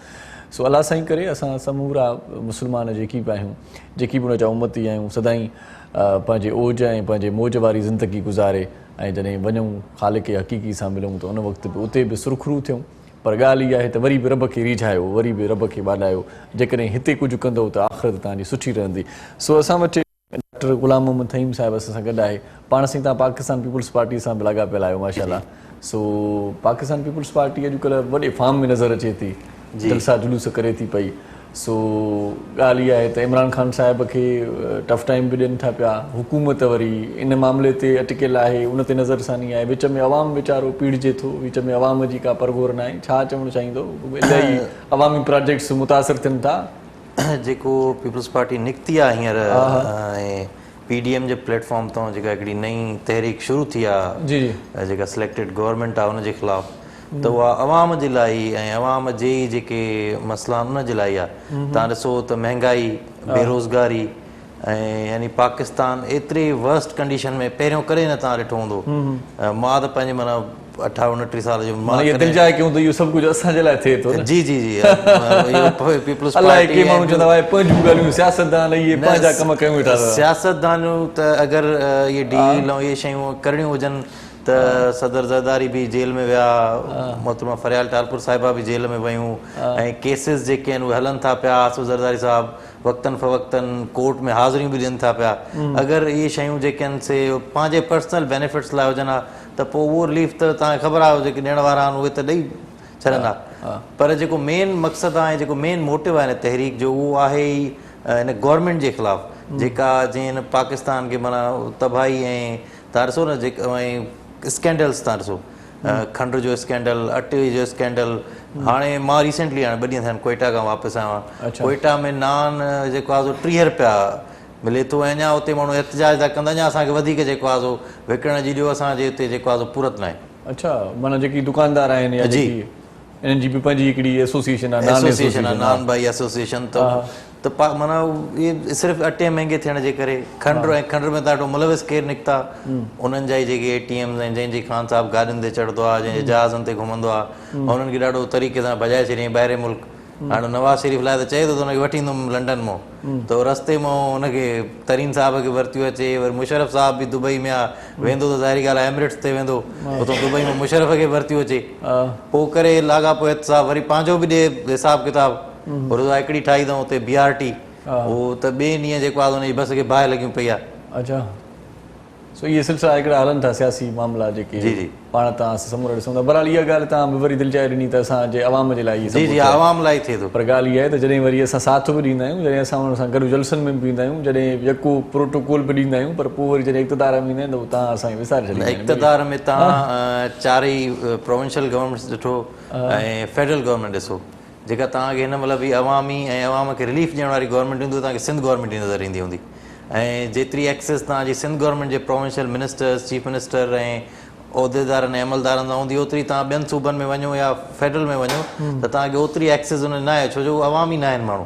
सो अलाह साईं करे असां समूरा मुस्लमान जेकी बि आहियूं, जेकी बि उन जा उम्मती आहियूं, सदाईं पंहिंजे ओज ऐं पंहिंजे मौज वारी ज़िंदगी गुज़ारे ऐं जॾहिं वञूं ख़ालिक़ हक़ीक़ी सां मिलूं त उन वक़्तु बि उते बि सुरखरू थियूं। पर ॻाल्हि इहा आहे त वरी बि रब खे रिझायो, वरी बि रब खे ॿाॾायो। जेकॾहिं हिते कुझु कंदो त आख़िरत तव्हांजी सुठी रहंदी। सो असां वटि डॉक्टर ग़ुलाम मोहम्मद थईम साहिबु असां सां गॾु आहे। पाण सां तव्हां पाकिस्तान पीपुल्स पार्टी सां बि लाॻापियल आहियो माशाअल्लाह। सो पाकिस्तान पीपुल्स पार्टी अॼुकल्ह वॾे फार्म में नज़र अचे थी, जलसा जुलूस करे थी पई। सो ॻाल्हि इहा आहे त इमरान ख़ान साहिब खे टफ टाइम बि ॾियनि था पिया, हुकूमत वरी इन मामले ते अटकियल आहे, उन ते नज़रसानी आहे। विच में अवाम वीचारो पीड़िजे थो, विच में अवाम जी का परगोर न आहे। छा चवणु चाहींदो? इलाही अवामी प्रोजेक्ट्स मुतासिर थियनि था। जेको पीपल्स पार्टी निकिती आहे हींअर ऐं PDM जे प्लेटफॉर्म तां जेका हिकिड़ी नई तहरीक शुरू थी आहे, जी जी, जेका सिलेक्टेड गवर्नमेंट आहे उनजे ख़िलाफ़, त उहा अवाम जे लाइ ऐं अवाम जे जेके मसइला उन जे लाइ आहे। तव्हां ॾिसो त महांगाई, बेरोज़गारी ऐं यानी पाकिस्तान एतिरे वर्स्ट कंडीशन में पहिरियों कॾहिं न तव्हां ॾिठो हूंदो। मां त पंहिंजे माना 28-29 साल जो मां दिलजाए कयूं त इहो सभु कुझु असांजे लाइ थिए थो। जी जी जी पीपल्स पार्टी माण्हू चवंदा आहे पंहिंजूं ॻाल्हियूं सियासतदान इहे पंहिंजा कम कयूं वेठा। सियासतदानूं त अगरि इहे डील ऐं इहे शयूं करणियूं हुजनि त सदर ज़रदारी बि जेल में विया, मोहतरमा फरियाल टालपुर साहिबा बि जेल में वयूं ऐं केसिस जेके आहिनि उहे हलनि था पिया। आसिफ ज़रदारी साहिबु वक़्तनि फ़वक़्तनि कोर्ट में हाज़िरियूं बि ॾियनि था पिया। अगरि इहे शयूं जेके आहिनि से पंहिंजे पर्सनल बेनिफिट्स लाइ हुजनि हा त पोइ उहो रिलीफ त तव्हांखे ख़बर आहे जेके ॾियण वारा आहिनि उहे त ॾेई छॾंदा। पर जेको मेन मक़सदु आहे, जेको मेन मोटिव आहे हिन तहरीक जो, उहो आहे ई हिन गवर्नमेंट जे ख़िलाफ़ु जेका जीअं हिन पाकिस्तान खे माना तबाही ऐं तव्हां ॾिसो न जेका ऐं स्कैंडल्स तव्हां ॾिसो, खंड जो स्कैंडल, अटे जो स्कैंडल। हाणे मां रिसेंटली हाणे 2 ॾींहं थिया आहिनि कोयटा खां वापसि आयो आहियां। कोयटा में नान जेको आहे 30 रुपया मिले थो ऐं अञा उते माण्हू एतिजाज था कंदा, अञा असांखे वधीक जेको आहे विकिणण जी ॾियो, असांजे हिते जेको आहे पूरत न आहे। अच्छा, माना जेकी दुकानदार आहिनि जी, इन्हनि जी बि पंहिंजी हिकिड़ी एसोसिएशन आहे, नान भाई एसोसिएशन। त माना इहे सिर्फ़ु अटे महांगे थियण जे करे खंड में ॾाढो मुलविस केरु निकिता। उन्हनि जा ई जेके ATMs आहिनि, जंहिंजी ख़ान साहिबु गाॾियुनि ते चढ़ंदो आहे, जंहिंजे जहाज़नि ते घुमंदो आहे, उन्हनि खे ॾाढो तरीक़े सां भॼाए छॾियईं ॿाहिरि मुल्क। हाणे नवाज़ शरीफ़ लाइ त चए थो त हुनखे वठी ईंदुमि लंडन मां, त रस्ते मां हुनखे तरीन साहिब खे वरितियो अचे। वरी मुशरफ साहिब बि दुबई में आहे, वेंदो त ज़ाहिरी ॻाल्हि आहे एमिरेट्स ते वेंदो, उतां दुबई में मुशरफ खे वरितियो अचे। पोइ करे लाॻापो साहिबु वरी पंहिंजो बि ॾे हिसाबु किताबु, हिकिड़ी ठाही अथऊं हुते BRT, उहो त ॿिए ॾींहं जेको आहे हुनजी बस खे बाहि लॻियूं पई आहे। अच्छा, सो इहे सिलसिला हिकिड़ा हलनि था सियासी मामला जेके पाण तव्हां समूरा ॾिसूं था। बहरहाल इहा ॻाल्हि तव्हां बि वरी दिलि ॾिनी त असांजे अवाम जे लाइ अवाम लाइ थिए थो। पर ॻाल्हि इहा आहे त जॾहिं वरी असां साथ बि ॾींदा आहियूं, जॾहिं असां हुन सां गॾु जलसनि में बि ईंदा आहियूं, जॾहिं यको प्रोटोकॉल बि ॾींदा आहियूं, पर पोइ वरी जॾहिं इक़्तिदार में ईंदा आहिनि त तव्हां असांखे विसारे छॾींदा आहियो। इक़्तिदार में तव्हां चारई प्रोविंशियल गवर्नमेंट्स ॾिठो ऐं फेडरल गवर्नमेंट ॾिसो, जेका तव्हांखे हिन महिल बि अवामी ऐं अवाम खे रिलीफ ॾियण वारी गवर्नमेंट हूंदी, तव्हांखे सिंध गवर्नमेंट ई नज़र ईंदी हूंदी। ऐं जेतिरी एक्सेस तव्हांजी सिंध गवर्नमेंट जे प्रोविंशियल मिनिस्टर्स, चीफ मिनिस्टर ऐं उहिदेदारनि ऐं अमलदारनि सां हूंदी ओतिरी तव्हां ॿियनि सूबनि में वञो या फेडरल में वञो त तव्हांखे ओतिरी एक्सेस उन न आहे, छो जो अवाम ई न आहिनि माण्हू,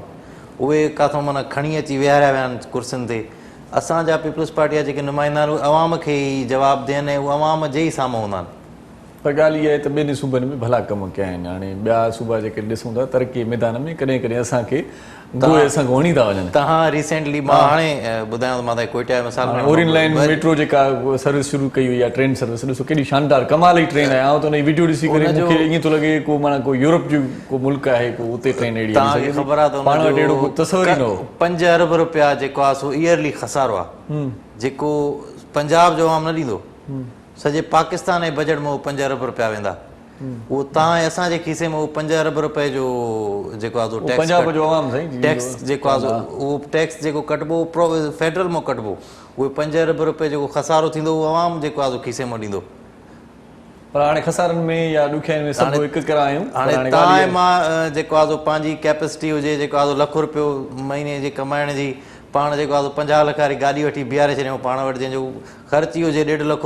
उहे काथां माना खणी अची विहारिया विया आहिनि कुर्सियुनि ते। असांजा पीपल्स पार्टी जा जेके नुमाइंदा आहिनि उहे अवाम खे ई जवाबु ॾियनि ऐं उहे अवाम जे ई साम्हूं हूंदा आहिनि। पर ॻाल्हि इहा आहे त ॿियनि सूबनि में भला कम कया आहिनि। हाणे ॿिया सूबा जेके ॾिसूं था तरक़ी मैदान में कॾहिं कॾहिं असांखे गोए असांखे वणी था वञनि। तव्हां रिसेंटली मां हाणे ॿुधायां थो, मां तव्हांखे कोयटा जो मिसाल ओरियन लाइन मेट्रो जेका सर्विस शुरू कई हुई आहे, ट्रेन सर्विस, ॾिसो केॾी शानदार कमाल जी ट्रेन आहे। ऐं त हुन वीडियो ॾिसी करे मूंखे ईअं थो लॻे को माना को यूरोप जो को मुल्क आहे, को उते ट्रेन अहिड़ी तव्हांखे ख़बर आहे त पाण वटि अहिड़ो को तस्वर ई न हो। 5 अरब रुपया जेको आहे सो ईयरली खसारो आहे, जेको पंजाब जो आवाम न ॾींदो, सॼे पाकिस्तान जे बजट में उहो 5 अरब रुपया वेंदा। उहो तव्हां ऐं असांजे खीसे में उहो 5 अरब रुपए जो जेको आहे पंजाब जो आवाम साईं टैक्स जेको आहे उहो टैक्स जेको कटिबो फेडरल मां कटिबो, उहे 5 अरब रुपए जेको खसारो थींदो उहो आवाम जेको आहे खीसे मां ॾींदो। पर हाणे खसारनि में या ॾुखियाईनि में सभु हिकु करा आहियूं। हाणे तव्हां ऐं मां जेको आहे पंहिंजी कैपेसिटी हुजे जेको आहे ₹1,00,000 महीने जी कमाइण जी, पाण जेको आहे 50 लख वारी गाॾी वठी बीहारे छॾियूं पाण वटि, जंहिंजो ख़र्च ई हुजे ₹1.5 लख,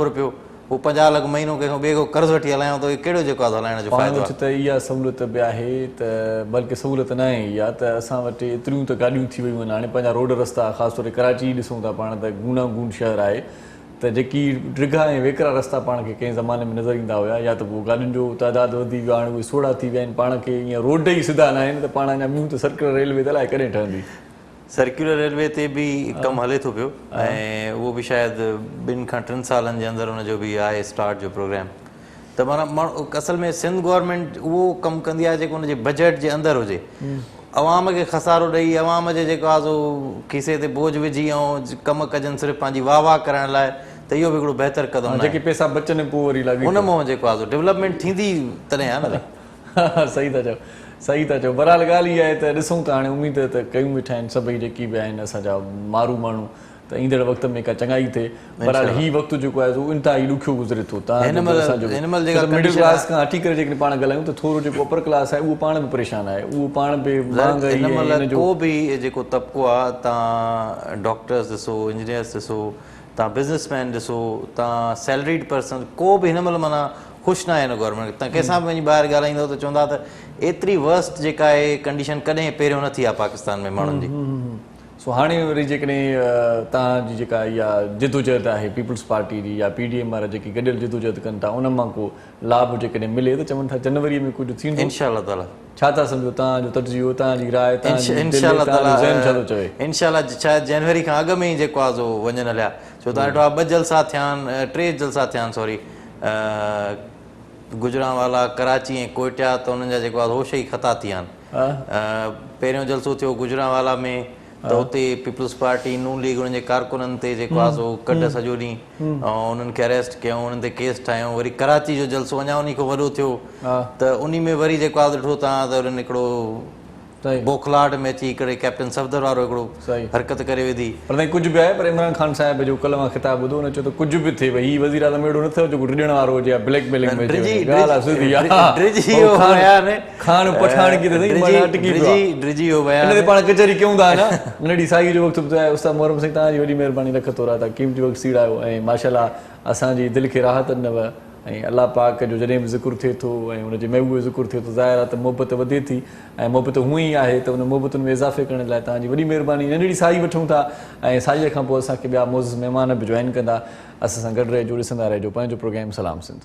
उहो 50 लख महीनो कंहिंखां ॿिए खां कर्ज़ु वठी हलायूं त कहिड़ो जेको आहे हलाइण जो फ़ाइदो आहे। त इहा सहूलियत बि आहे त बल्कि सहूलियत न आहे इहा त असां वटि एतिरियूं त गाॾियूं थी वियूं आहिनि। हाणे पंहिंजा रोड रस्ता ख़ासि तौर ते कराची ॾिसूं था पाण त गूना गूंड शहर आहे, त जेकी ड्रिघा ऐं वेकरा रस्ता पाण खे कंहिं ज़माने में नज़र ईंदा हुया, या त पोइ गाॾियुनि जो तइदादु वधी वियो, हाणे उहे सोढ़ा थी विया आहिनि, पाण खे ईअं रोड ई सिधा न आहिनि, त पाण अञा ॿियूं त सर्कुलर रेलवे त अलाए कॾहिं ठहंदी। सर्कुलर रेलवे ते बि कमु हले थो पियो ऐं उहो बि शायदि 2 खां 3 सालनि जे अंदरि हुनजो बि आहे स्टार्ट जो प्रोग्राम। त माना माण्हू असल में सिंध गवर्नमेंट उहो कमु कंदी आहे जेको हुनजे बजट जे अंदरि हुजे, अवाम खे खसारो ॾेई अवाम जे जेको आहे सो खीसे ते बोझ विझी ऐं कमु कजनि सिर्फ़ु पंहिंजी वाह वाह करण लाइ, त इहो बि हिकिड़ो बहितर क़दम आहे। जेके पैसा बचनि पोइ वरी लॻे हुन मां जेको आहे डेवलपमेंट थींदी तॾहिं आहे न। सही था चओ, सही था चओ। बहरहाल ॻाल्हि इहा आहे त ॾिसूं था, हाणे उमेद त कयूं वेठा आहिनि सभई जेकी बि आहिनि असांजा मारू माण्हू, त ईंदड़ वक़्त में का चङाई थिए। बहरहाल हीउ वक़्तु जेको आहे उहो इंतिहाई ॾुखियो गुज़रे थो। मिडिल क्लास खां हटी करे जेकॾहिं पाण ॻाल्हायूं त थोरो जेको अपर क्लास आहे उहो पाण बि परेशान आहे, उहो पाण बि को बि जेको तबिको आहे, तव्हां डॉक्टर्स ॾिसो, इंजीनियर्स ॾिसो, तव्हां बिज़नेसमैन ॾिसो, तव्हां सैलरीड पर्सन, को बि हिन महिल माना ख़ुशि न आहे हिन गवर्नमेंट। तव्हां कंहिंसां बि वञी ॿाहिरि ॻाल्हाईंदो त चवंदा त एतिरी वर्स्ट जेका आहे कंडीशन कॾहिं पहिरियों न थी आहे पाकिस्तान में माण्हुनि जी। सो हाणे वरी जेकॾहिं तव्हांजी जेका इहा जिदोजहद आहे पीपल्स पार्टी जी या PDM वारा जेकी गॾियल जिदोजहद कनि था, उन मां को लाभ जेकॾहिं मिले त चवनि था जनवरीअ में कुझु थींदो इंशाअल्लाह ताला। छा था सम्झो तव्हांजो तर्जीहो, तव्हांजी राय? इंशाअल्लाह शायदि जनवरी खां अॻु में ई जेको आहे सो वञनि हलिया, छो त ॾिठो आहे 2 जलसा थिया आहिनि, 3 जलसा थिया आहिनि, सॉरी, गुजरांवाला, कराची ऐं कोयटा, त उन्हनि जा जेको आहे होश ई ख़ता थी विया आहिनि। पहिरियों जलसो थियो गुजरांवाला में, त हुते पीपल्स पार्टी नून लीग उन्हनि जे कारकुननि ते जेको आहे सो कढ सॼो ॾींहुं ऐं उन्हनि खे अरेस्ट कयूं, उन्हनि ते केस ठाहियूं। वरी कराची जो जलसो अञा उन खां वॾो थियो, त उन में वरी जेको आहे ॾिठो तव्हां त उन्हनि हिकिड़ो बोखलाहट में अची करे कैप्टन सफदर वारो हिकिड़ो हरकत करे विधी। पर कुझु बि आहे, पर इमरान ख़ान साहिब जो कल्ह मां ख़िताब ॿुधो, हुन चयो त कुझु बि थिए, भई हीउ वज़ीर आज़म अहिड़ो न थियो जेको ॾियण वारो हुजे या ब्लैकमेलिंग में पाण कचहरी कयूं था न। नंढी साई जो वक़्तु ॿुधायो उस्ताद मोहरम सिंह, तव्हांजी वॾी महिरबानी, लख तोरा था क़ीमती वक़्तु सीड़ायो ऐं माशाअल्लाह असांजी दिलि खे राहत ॾिनव। ऐं अलाह पाक जो जॾहिं बि ज़िक्र थिए थो ऐं हुनजे महबूब जो ज़िक्र थिए थो, ज़ाहिर आहे त मोहबत वधे थी ऐं मोहबत हूअं ई आहे, त उन मोहबतुनि में इज़ाफ़े करण लाइ तव्हांजी वॾी महिरबानी। नंढड़ी साई वठूं था ऐं साईअ खां पोइ असांखे ॿिया मोज़ महिमान बि जॉइन कंदा। असां सां गॾु रहिजो, ॾिसंदा रहिजो पंहिंजो प्रोग्राम सलाम सिंध।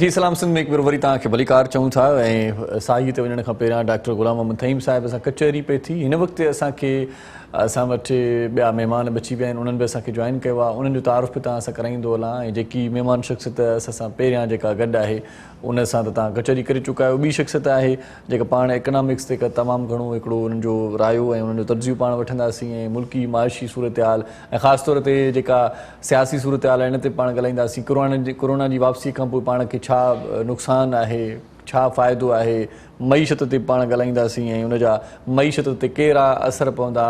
जी सलाम सिंध में हिकु भेरो वरी तव्हांखे भलीकार चऊं था। ऐं साईअ ते वञण खां पहिरियां डॉक्टर ग़ुलाम मोहम्मद तहीम साहिब सां कचहरी पई थी। हिन वक़्तु असां वटि ॿिया महिमान बची विया आहिनि, उन्हनि बि असांखे जॉइन कयो आहे। उन्हनि जो तारुफ़ बि तव्हां सां कराईंदो हलां। ऐं जेकी महिमान शख़्सियत असां सां पहिरियां जेका गॾु आहे उन सां त तव्हां कचहरी करे चुका आहियो। ॿी शख़्सियत आहे जेका पाण इकनॉमिक्स ते तमामु घणो हिकिड़ो उन्हनि जो रायो ऐं उन्हनि जो तर्जुमो पाण वठंदासीं ऐं मुल्की माशी सूरत हाल ऐं ख़ासि तौर ते जेका सियासी सूरत हाल आहे हिन ते पाण ॻाल्हाईंदासीं। कोरोना जी वापसी खां पोइ पाण खे छा नुक़सानु आहे, छा फ़ाइदो आहे, मईशत ते पाण ॻाल्हाईंदासीं ऐं उनजा मईशत ते कहिड़ा असर पवंदा,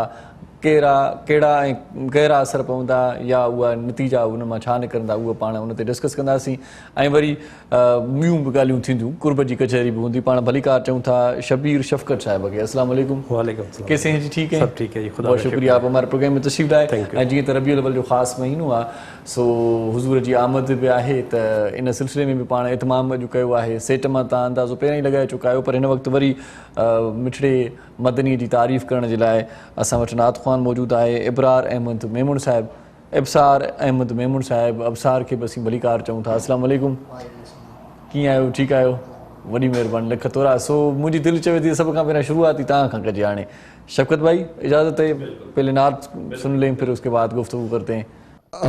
कहिड़ा ऐं कहिड़ा असर पवंदा या उहा नतीजा उन मां छा निकिरंदा उहो पाण उन ते डिस्कस कंदासीं ऐं वरी ॿियूं बि ॻाल्हियूं थींदियूं कुर्ब जी कचहरी बि हूंदी पाण भलीकार चऊं था शबीर शफ़क़त साहिब खे अस्सलाम वालेकुम वालेकुम कैसे हैं जी ठीक है सब ठीक है जी खुदा बहुत शुक्रिया आप हमारे प्रोग्राम में तशरीफ़ लाए Thank you. ऐं जीअं त रबीउल अव्वल जो ख़ासि महीनो आहे सो हुज़ूर जी आमद बि आहे त इन सिलसिले में बि पाण इतमाम अॼु कयो आहे सेट मां तव्हां अंदाज़ो पहिरियों ई लॻाए चुका आहियो पर हिन वक़्तु वरी मिठड़े मदनी जी तारीफ़ करण जे लाइ असां वटि नात ख़्वान मौजूदु आहे इबरार अहमद मेमून साहिब इब्सार अहमद मेमून साहिब अब्सार खे बि असीं भलीकार चऊं था अस्सलाम वालेकुम कीअं आहियो ठीकु आहियो वॾी महिरबानी लख तोरा सो मुंहिंजी दिलि चवे थी सभ खां पहिरियों शुरूआत ई तव्हां खां कजे हाणे शफ़क़त भाई इजाज़त है पहले नात सुन लें फिर उसके बाद गुफ्तगू करते हैं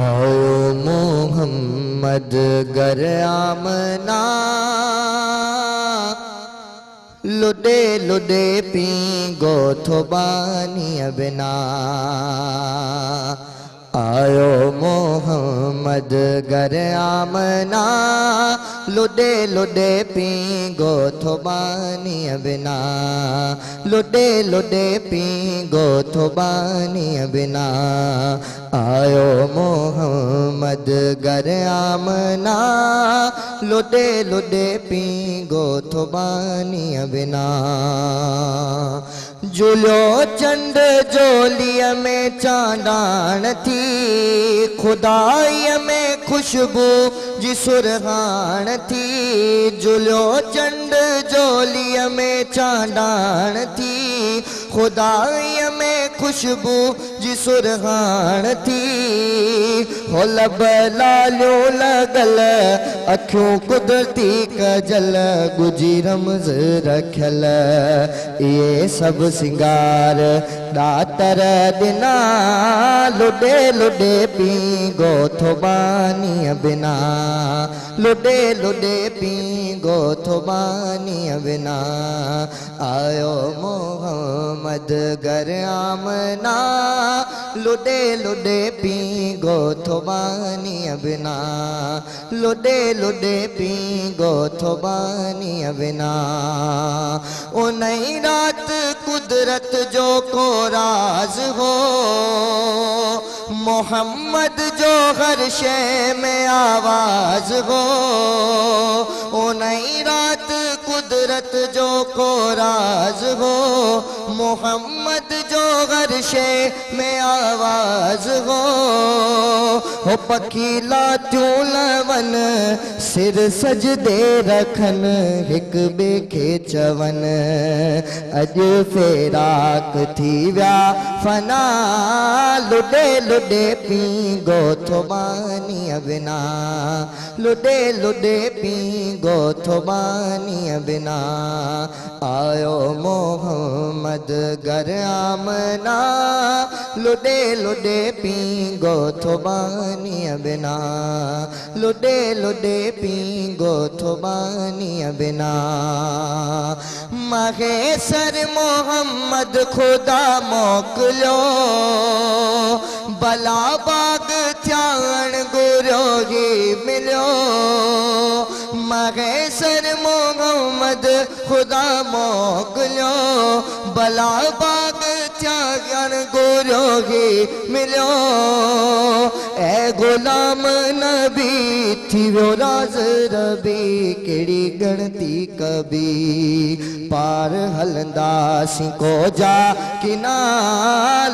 आओ मोहम्मद गर आमना लुडे लुडे पी गो थोबानी बिना आयो मोहम्मद गर आमना लुडे लुडे पी गो थोबानी बिना लुडे लुडे पी गो थोबानी बिना आयो मोहम्मद गर आमना लुडे लुडे पी गो थोबानी बिना जुलो चंड जोलीअ में चांडाण थी खुदाईअ में खुशबू जी सुरहान थी जुलो चंड जोलीअ में चांडाण थी खुदाईअ में खुशबू जी सुरहान थी हो लब लालियो लॻल अखियूं कुदरती कजल गुजी रमज़ रखियल इहे सभु सिंगार दातर ॾिना लुडे लुडे पी गो थोबानी बिना लुडे लुडे पी गो थोबानी बिना आयो मोहम्मद गर आमना लुडे लुडे पी गो थोबानी बिना लुडे लुडे पी गो थोबानी बिना उन रात कुदरत जो को राज हो मोहम्मद जो हर शे में आवाज हो उन रात कुदरत जो को राज हो मोहम्मद जो हर शे में आवाज हो पखी लातियूं लवन सिर सजदे रखन हिक ॿिए खे चवन अॼु फेराक थी विया फना लुडे लुडे पी गो थोबानी बिना लुडे लुडे पी गो थोबानी बिना आयो मोहम्मद गर आमना लुडे लुडे पी गो थोबानी बिना लुडे लुडे पी गो थोबानी बिना महेसर मोहम्मद खुदा मोकिलियो भला बाग थियण गुरो ही मिलियो महेसर मोहम्मद खुदा मोकिलियो भला बाग थियण गुरो ही मिलियो ऐ गुलाम नबी थी वियो राज़ रबी कहिड़ी गणती कबी पार हलंदासीं को जा किना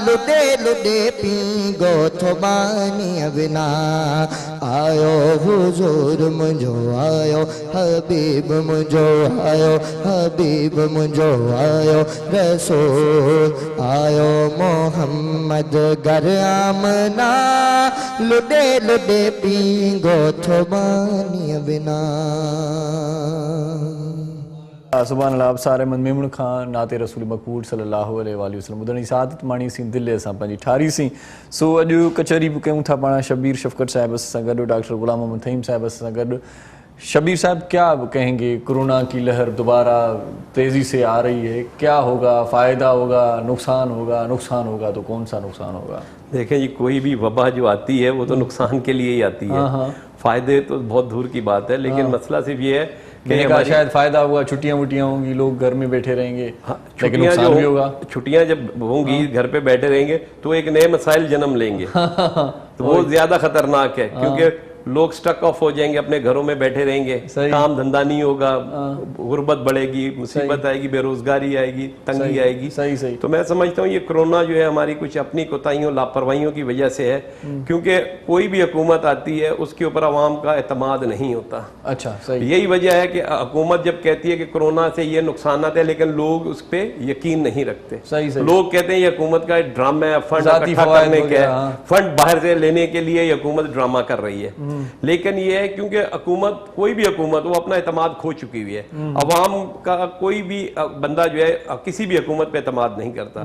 लुडे लुडे पी गो थोबानी बिना आयो हुजूर मुंहिंजो आयो हबीब मुंहिंजो आयो हबीब मुंहिंजो आयो रसूल आयो मोहम्मद गर आमना लुडे लुडे पी गो थोबानी बिना सुभान अल्लाह अब्सार अहमद मेमून खां नाते रसूल मक़बूल सल्लल्लाहु अलैहि वसल्लम ॿुधण जी सादत माणी सी दिलि असां पंहिंजी ठारीसीं सो अॼु कचहरी बि कयूं था पाण शबीर शफ़क़त साहिब सां गॾु डॉक्टर ग़ुलाम मोहम्मद फ़हीम साहिब सां गॾु शबीर साहब क्या कहेंगे कोरोना की लहर दोबारा तेज़ी से आ रही है क्या होगा फ़ायदा होगा नुकसान होगा तो कौन सा नुकसान होगा देखें जी कोई भी वबा जो आती है वो तो नुकसान के लिए ही आती है فائدے تو بہت دور کی بات ہے، لیکن مسئلہ صرف یہ ہے میں نے کہا شاید فائدہ ہوگا، چھٹیاں وٹیاں ہوں گی، لوگ گھر میں بیٹھے رہیں گے، لیکن نقصان بھی ہوگا. چھٹیاں جب ہوں گی گھر پہ بیٹھے رہیں گے تو ایک نئے مسائل جنم لیں گے، تو وہ زیادہ خطرناک ہے، کیونکہ لوگ سٹک آف ہو جائیں گے، اپنے گھروں میں بیٹھے رہیں گے، کام دھندا نہیں ہوگا، غربت بڑھے گی، مصیبت آئے گی، بے روزگاری آئے گی، تنگی آئے گی. صحیح. تو میں سمجھتا ہوں یہ کرونا جو ہے ہماری کچھ اپنی کوتاہیوں لاپرواہیوں کی وجہ سے ہے، کیونکہ کوئی بھی حکومت آتی ہے اس کے اوپر عوام کا اعتماد نہیں ہوتا. اچھا صحیح. یہی وجہ ہے کہ حکومت جب کہتی ہے کہ کرونا سے یہ نقصانات ہے، لیکن لوگ اس پہ یقین نہیں رکھتے. صحیح. لوگ کہتے ہیں یہ حکومت کا ایک ڈرامہ ہے، فنڈ اکٹھا کرنے کا ہے، فنڈ باہر سے لینے کے لیے یہ حکومت ڈرامہ کر رہی ہے. لیکن یہ ہے کیونکہ حکومت، کوئی بھی حکومت وہ اپنا اعتماد کھو چکی ہوئی ہے. عوام کا کوئی بھی بندہ جو ہے کسی بھی حکومت پہ اعتماد نہیں کرتا.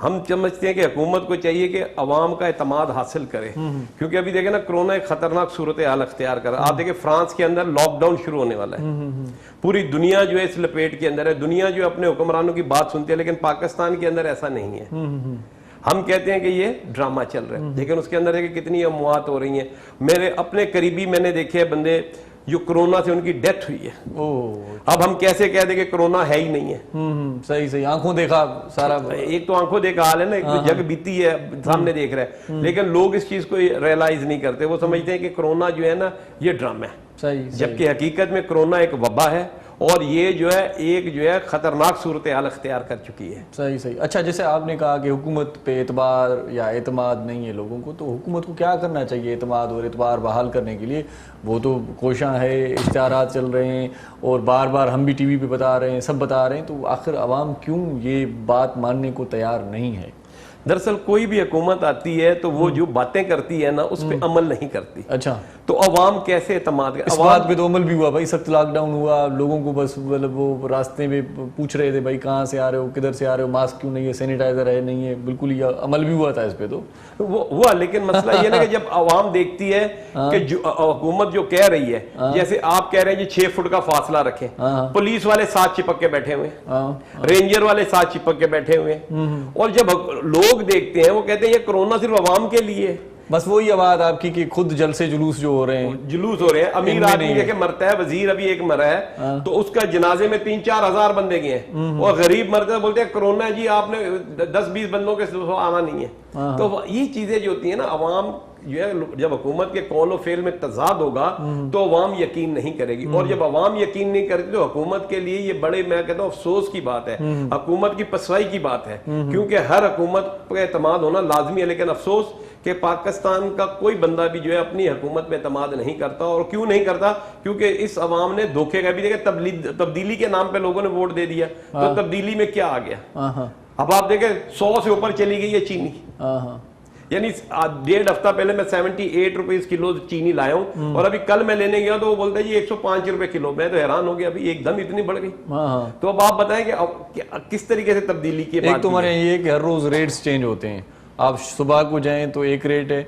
ہم سمجھتے ہیں کہ حکومت کو چاہیے کہ عوام کا اعتماد حاصل کرے، کیونکہ ابھی دیکھیں نا کرونا ایک خطرناک صورتحال اختیار کر رہا ہے. آپ دیکھیں فرانس کے اندر لاک ڈاؤن شروع ہونے والا ہے، پوری دنیا جو ہے اس لپیٹ کے اندر ہے. دنیا جو اپنے حکمرانوں کی بات سنتی ہے، لیکن پاکستان کے اندر ایسا نہیں ہے. ہم کہتے ہیں کہ یہ ڈرامہ چل رہا ہے، لیکن اس کے اندر ہے کہ کتنی اموات ہو رہی ہیں. میرے اپنے قریبی میں نے دیکھے بندے جو کرونا سے ان کی ڈیتھ ہوئی ہے. اب ہم کیسے کہہ دیں کہ کرونا ہے ہی نہیں ہے؟ صحیح. آنکھوں دیکھا سارا، ایک تو آنکھوں دیکھا حال ہے نا، ایک تو جگ بیتی ہے سامنے دیکھ رہا ہے، لیکن لوگ اس چیز کو ریئلائز نہیں کرتے. وہ سمجھتے ہیں کہ کرونا جو ہے نا یہ ڈرامہ ہے، جبکہ حقیقت میں کرونا ایک وبا ہے، اور یہ جو ہے ایک جو ہے خطرناک صورتحال اختیار کر چکی ہے. صحیح. اچھا، جیسے آپ نے کہا کہ حکومت پہ اعتبار یا اعتماد نہیں ہے لوگوں کو، تو حکومت کو کیا کرنا چاہیے اعتماد اور اعتبار بحال کرنے کے لیے؟ وہ تو کوشاں ہے، اشتہارات چل رہے ہیں، اور بار بار ہم بھی ٹی وی پہ بتا رہے ہیں، سب بتا رہے ہیں، تو آخر عوام کیوں یہ بات ماننے کو تیار نہیں ہے؟ دراصل کوئی بھی حکومت آتی ہے تو وہ جو باتیں کرتی ہے نا اس پہ عمل نہیں کرتی. اچھا، تو عوام کیسے اعتماد کرے؟ اس بات پہ تو عمل بھی ہوا بھائی، سخت لاک ڈاؤن ہوا، لوگوں کو بس مطلب وہ راستے میں پوچھ رہے تھے بھائی کہاں سے آ رہے ہو، کدھر سے آ رہے ہو، ماسک کیوں نہیں ہے، سینیٹائزر ہے نہیں ہے، بالکل ہی عمل بھی ہوا تھا اس پہ. تو وہ ہوا، لیکن مسئلہ یہ ہے کہ جب عوام دیکھتی ہے کہ حکومت جو کہہ رہی ہے، جیسے آپ کہہ رہے ہیں جی 6 فٹ کا فاصلہ رکھیں، پولیس والے ساتھ چپک کے بیٹھے ہوئے ہیں، رینجر والے ساتھ چپک کے بیٹھے ہوئے ہیں، اور جب لوگ دیکھتے ہیں وہ کہتے ہیں یہ کرونا صرف عوام کے لیے. بس وہی بات آپ کی کہ خود جلسے جلوس جو ہو رہے ہیں، امیر آدمی دیکھے مرتا ہے، وزیر ابھی ایک مرا ہے تو اس کا جنازے میں 3-4 ہزار بندے گئے ہیں، اور غریب مرتا ہے بولتے ہیں کرونا ہے جی آپ نے 10-20 بندوں کے آنا نہیں ہے. تو یہ چیزیں جو ہوتی ہیں نا، عوام جو ہے جب حکومت کے قول و فعل میں تضاد ہوگا تو عوام یقین نہیں کرے گی، اور جب عوام یقین نہیں کرتی تو حکومت کے لیے یہ بڑے، میں کہتا ہوں افسوس کی بات ہے، حکومت کی پسوائی کی بات ہے، کیونکہ ہر حکومت پہ اعتماد ہونا لازمی ہے. لیکن افسوس کہ پاکستان کا کوئی بندہ بھی جو ہے اپنی حکومت پہ اعتماد نہیں کرتا. اور کیوں نہیں کرتا؟ کیونکہ اس عوام نے دھوکے کا بھی دیکھیں، تبدیلی کے نام پہ لوگوں نے ووٹ دے دیا، تو تبدیلی میں کیا آ گیا؟ اب آپ دیکھیں 100 سے اوپر چلی گئی ہے چینی. یعنی 1.5 ہفتہ پہلے میں 78 روپیز کلو چینی لایا ہوں، اور ابھی کل میں لینے گیا تو وہ بولتا ہے جی 105 روپے کلو. میں تو حیران ہو گیا، ابھی ایک دم اتنی بڑھ گئی. تو اب آپ بتائیں کہ کس طریقے سے تبدیلی کی بات. ایک تو ہمارے یہ کہ ہر روز ریٹس چینج ہوتے ہیں، آپ صبح کو جائیں تو ایک ریٹ ہے،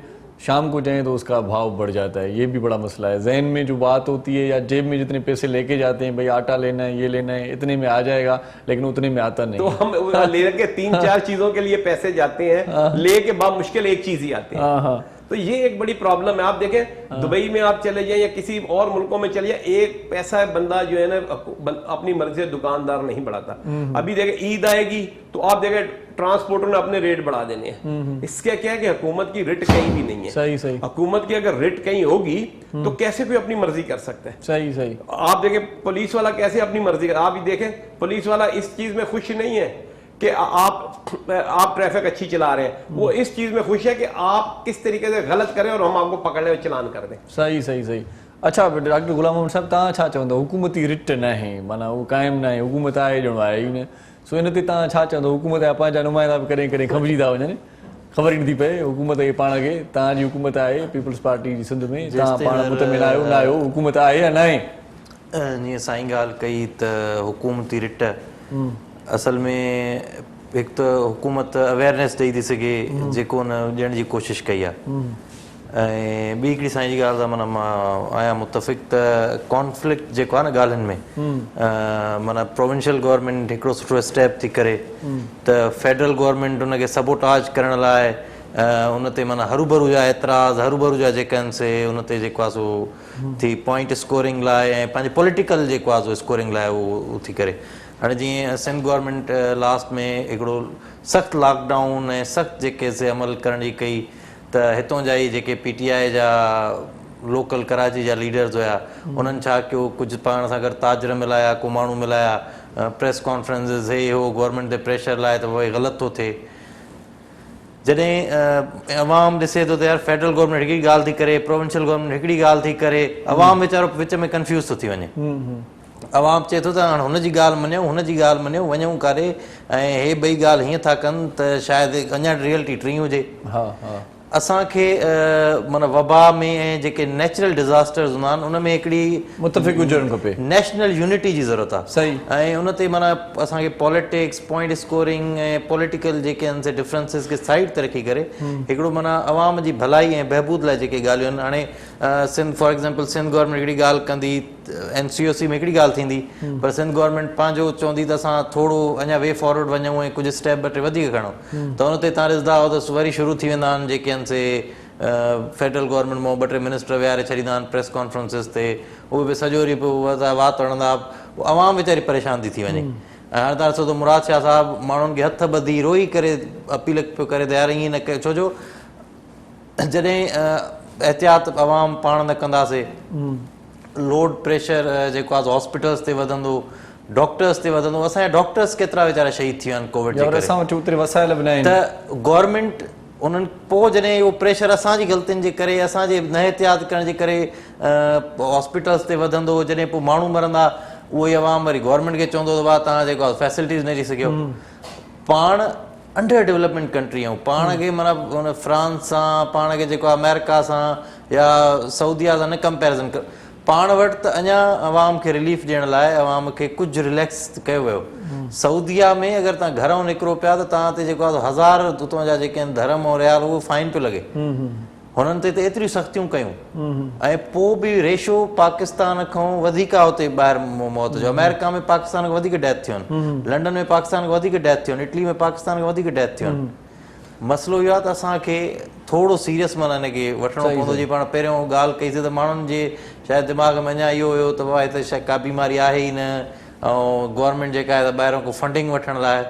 شام کو جائیں تو اس کا بھاؤ بڑھ جاتا ہے. یہ بھی بڑا مسئلہ ہے. ذہن میں جو بات ہوتی ہے یا جیب میں جتنے پیسے لے کے جاتے ہیں، بھائی آٹا لینا ہے، یہ لینا ہے، اتنے میں آ جائے گا، لیکن اتنے میں آتا نہیں. تو ہم لے کے 3-4 چیزوں کے لیے پیسے جاتے ہیں، لے کے بعد مشکل ایک چیز ہی آتے ہیں. تو یہ ایک بڑی پرابلم ہے. آپ دیکھیں دبئی میں آپ چلے جائیں یا کسی اور ملکوں میں چلے جائیں، ایک پیسہ بندہ جو ہے نا اپنی مرضی سے دکاندار نہیں بڑھاتا. ابھی دیکھیں عید آئے گی تو آپ دیکھیں ٹرانسپورٹر نے اپنے ریٹ بڑھا دینے ہیں. اس کا کیا ہے کہ حکومت کی ریٹ کہیں بھی نہیں ہے. صحیح. حکومت کی اگر ریٹ کہیں ہوگی تو کیسے کوئی اپنی مرضی کر سکتا ہے؟ صحیح. آپ دیکھیں پولیس والا کیسے اپنی مرضی کر. آپ دیکھیں پولیس والا اس چیز میں خوش نہیں ہے کہ آپ ٹریفک اچھی چلا رہے ہیں، وہ اس چیز میں خوش ہے کہ آپ کس طریقے سے غلط کریں اور ہم آپ کو پکڑنے اور چلان کر دیں. صحیح. اچھا ڈاکٹر غلام محمد صاحب، تاں چھا چوندو حکومتی رٹ نہ ہے، مانا وہ قائم نہ ہے، حکومت آئے جڑو آئے ہی سو ان تے تاں چھا چوندو حکومت جا پانچا نمائندہ کریں خبری تھا وञनि، خبر ہی نٿी پئے حکومت جي پاڻ کي تاں جي حکومت آهي پيپلز پارٽي جي سندھ میں تاں پاڻ مطمئن آهيو نہ آهيو حکومت آهي یا نہ आहे؟ جيئن سائين ڳالهه ڪئي ته حڪومتي رٽ اصل ۾ هڪ ته حڪومت اويرنيس ڏيئي थी سگهي जेको न ڏيڻ جي ڪوشش ڪئي आहे. ऐं ॿी हिकिड़ी साईं जी ॻाल्हि सां माना मां आहियां मुतफ़िक़ त कॉन्फ्लिक्ट जेको आहे न ॻाल्हियुनि में, माना प्रोविंशियल गवर्नमेंट हिकिड़ो सुठो स्टेप थी करे त फेडरल गवर्नमेंट हुनखे सबोटाज करण लाइ उन ते माना हरूभरू जा एतिराज़ हरूभरू जा जेके आहिनि से उन ते जेको आहे सो थी पॉइंट स्कोरिंग लाइ ऐं पंहिंजे पॉलिटिकल जेको आहे सो स्कोरिंग लाइ उहो थी करे। हाणे जीअं सिंध गवर्नमेंट लास्ट में हिकिड़ो सख़्तु लॉकडाउन ऐं सख़्तु जेके से अमल करण जी कई त हितां जा ई जेके PTI जा लोकल कराची जा लीडर्स हुया उन्हनि छा कयो, कुझु पाण सां गॾु ताजर मिलाया, को माण्हू मिलाया, प्रेस कॉन्फ्रेंसिस हे हो गवर्नमेंट ते प्रेशर लाइ त भई ग़लति थो थिए। जॾहिं अवाम ॾिसे थो त यार फेडरल गवर्नमेंट हिकिड़ी ॻाल्हि थी करे, प्रोविंशियल गवर्नमेंट हिकिड़ी ॻाल्हि थी करे, अवाम वीचारो विच में कंफ्यूज़ थो थी वञे। अवाम चए थो त हाणे हुनजी ॻाल्हि मञूं, हुनजी ॻाल्हि मञूं, वञूं काॾे ऐं हे ॿई ॻाल्हि हीअं था कनि त शायदि अञा रियलिटी टी हुजे। असांखे माना वबा में ऐं जेके नेचुरल डिज़ास्टर्स हूंदा आहिनि उन में हिकिड़ी मुतफ़िक़ हुजणु खपे, नेशनल यूनिटी जी ज़रूरत आहे। सही। ऐं उन ते माना असांखे पॉलिटिक्स, पॉइंट स्कोरिंग ऐं पॉलिटिकल जेके आहिनि से डिफरेंसिस खे साइड ते रखी करे हिकिड़ो माना अवाम जी भलाई ऐं बहबूद लाइ जेके ॻाल्हियूं आहिनि। हाणे Sindh for example Sindh government हिकिड़ी ॻाल्हि कंदी, NCOC में हिकिड़ी ॻाल्हि थींदी, पर सिंध गवर्नमेंट पंहिंजो चवंदी त असां थोरो अञा वे फॉरवर्ड वञूं ऐं कुझु स्टेप ॿ टे वधीक खणूं, त उन ते तव्हां ॾिसंदा आहियो त वरी शुरू थी वेंदा आहिनि जेके आहिनि से फेडरल गवर्नमेंट मां ॿ टे मिनिस्टर विहारे छॾींदा आहिनि प्रेस कॉन्फ्रेंसिस ते, उहे बि सॼो ॾींहुं पोइ वात हणंदा, अवाम वीचारी परेशान थी वञे। ऐं हाणे तव्हां ॾिसो त मुराद शाह साहिबु माण्हुनि खे हथ ॿधी रोई करे अपील पियो करे त यार ईअं न कयो, छो जो जॾहिं एहतियात अवाम पाण न कंदासीं, लोड प्रेशर जेको आहे हॉस्पिटल्स ते वधंदो, डॉक्टर्स ते वधंदो। असांजा डॉक्टर्स केतिरा वीचारा शहीद थी विया आहिनि कोविड जे करे, त गवर्नमेंट उन्हनि पोइ जॾहिं इहो प्रेशर असांजी ग़लतियुनि जे करे, असांजे न एहतियात करण जे करे हॉस्पिटल्स ते वधंदो, जॾहिं पोइ माण्हू मरंदा, उहो ई अवाम वरी गवर्नमेंट खे चवंदो त भाउ तव्हां जेको आहे फैसिलिटीज़ न ॾेई सघियो। पाण अंडर डेवलपमेंट कंट्री आहियूं, पाण खे माना हुन फ्रांस सां, पाण खे जेको आहे अमेरिका सां या सऊदीया सां न कंपेरिज़न कर, पाण वटि त अञा अवाम खे रिलीफ ॾियण लाइ अवाम खे कुझु रिलैक्स कयो वियो। सऊदीया में अगरि तव्हां घरों निकिरो पिया त तव्हां ते जेको आहे 1000 उतां जा जेके आहिनि धर्म और रियाल उहो फाइन पियो लॻे, हुननि ते त एतिरियूं सख़्तियूं कयूं ऐं पोइ बि रेशो पाकिस्तान खां वधीक आहे हुते ॿाहिरि मौत जो। अमेरिका में पाकिस्तान खां वधीक डेथ थियूं आहिनि, लंडन में पाकिस्तान खां वधीक डेथ थियूं आहिनि, इटली में पाकिस्तान खां वधीक डेथ थियूं आहिनि। मसइलो इहो आहे त असांखे थोरो सीरियस माना हिनखे वठिणो पवंदो। जीअं पाण पहिरियों ॻाल्हि कईसीं त माण्हुनि जे शायदि दिमाग़ में अञा इहो हुयो त भाई हिते शायदि का बीमारी आहे ई न, ऐं गवर्नमेंट जेका आहे त ॿाहिरों को फंडिंग वठण लाइ,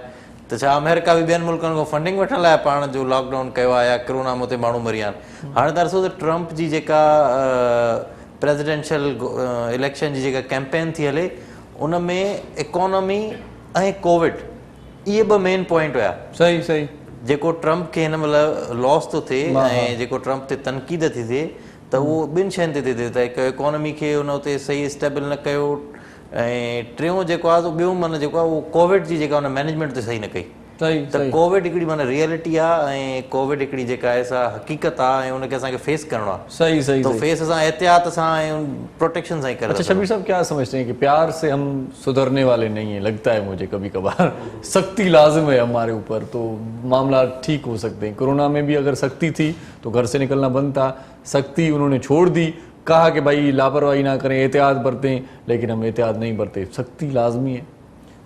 त छा अमेरिका बि ॿियनि मुल्कनि खां फंडिंग वठण लाइ पाण जो लॉकडाउन कयो आहे या कोरोना में हुते माण्हू मरी विया आहिनि। हाणे तव्हां ॾिसो त ट्रंप जी जेका प्रेसिडेंशियल इलेक्शन जी जेका कैंपेन थी हले, उन में इकोनॉमी ऐं कोविड इहे ॿ मेन पॉइंट हुया। सही सही। जेको ट्रंप खे हिन महिल लॉस थो थिए ऐं जेको ट्रंप ते तनक़ीद थी थिए त उहो ॿिनि शयुनि ते थिए त हिकु इकोनॉमी खे हुन उते सही स्टेबल न कयो, ऐं टियों जेको आहे ॿियो माना जेको आहे उहो कोविड जी जेका हुन मैनेजमेंट ते सही न कई। त कोविड हिकिड़ी माना रियलिटी आहे ऐं कोविड हिकिड़ी जेका आहे सा हक़ीक़त आहे ऐं हुनखे असांखे फेस करिणो आहे। सही सही। तो फेस असां एहतियात सां ऐं प्रोटेक्शन सां ई करें। अच्छा शबीर साहब, क्या समझते हैं कि प्यार से हम सुधरने वाले नहीं हैं? लगता है मुझे कभी कभार सख्ती लाजिम है हमारे ऊपर तो मामला ठीक हो सकते हैं। कोरोना में भी अगर सख्ती थी तो घर से निकलना बंद था, सख्ती उन्होंने छोड़ दी, कहा कि भाई लापरवाही ना करें, एहतियात बरतें, लेकिन हम एहतियात नहीं बरते। सख्ती लाजमी है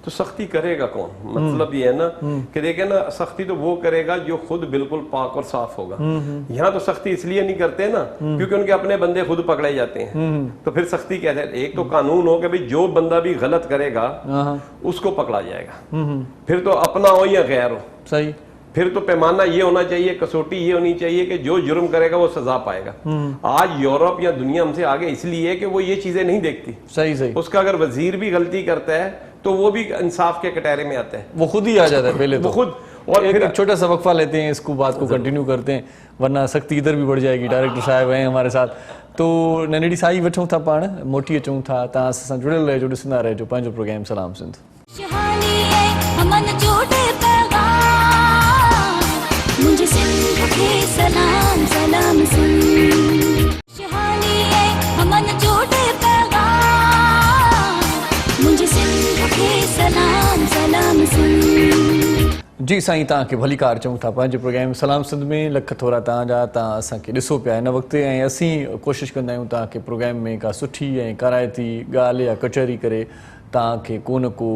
तो सख्ती करेगा कौन? मतलब ये है ना कि देखे ना, सख्ती तो वो करेगा जो खुद बिल्कुल पाक और साफ होगा। यहाँ तो सख्ती इसलिए नहीं करते ना क्योंकि उनके अपने बंदे खुद पकड़े जाते हैं, तो फिर सख्ती कहते हैं। एक तो कानून हो कि भाई जो बंदा भी गलत करेगा उसको पकड़ा जाएगा, फिर तो अपना हो या गैर हो। सही। फिर तो पैमाना ये होना चाहिए, कसौटी ये होनी चाहिए कि जो जुर्म करेगा वो सजा पाएगा। आज यूरोप या दुनिया हमसे आगे इसलिए है कि वो ये चीजें नहीं देखती। सही सही। उसका अगर वजीर भी गलती करता है तो वो भी इंसाफ के कटहरे में आता है, वो खुद ही आ जाता है पहले तो। वो खुद। और फिर एक छोटा सा वक्फा लेते हैं, इसको बात को कंटिन्यू करते हैं, वरना सख्ती इधर भी बढ़ जाएगी। डायरेक्टर साहब हैं हमारे साथ, तो नंढड़ी साई वठूं था, पाण मोटी अचूं था। तव्हां सां जुड़ियल रहिजो, ॾिसंदा रहिजो पंहिंजो प्रोग्राम सलाम सिंध। मुझे सिंध के सलाम सलाम सिंध, शहानी है हमन जोड़े पैगाम, मुझे सिंध के सलाम सलाम सिंध। जी साईं, तव्हांखे भली कार चऊं था पंहिंजे प्रोग्राम सलाम सिंध में। लख थोरा तव्हांजा, तव्हां असांखे ॾिसो पिया हिन वक़्तु, ऐं असीं कोशिशि कंदा आहियूं तव्हांखे प्रोग्राम में का सुठी ऐं कराइती ॻाल्हि या कचहरी करे तव्हांखे को न को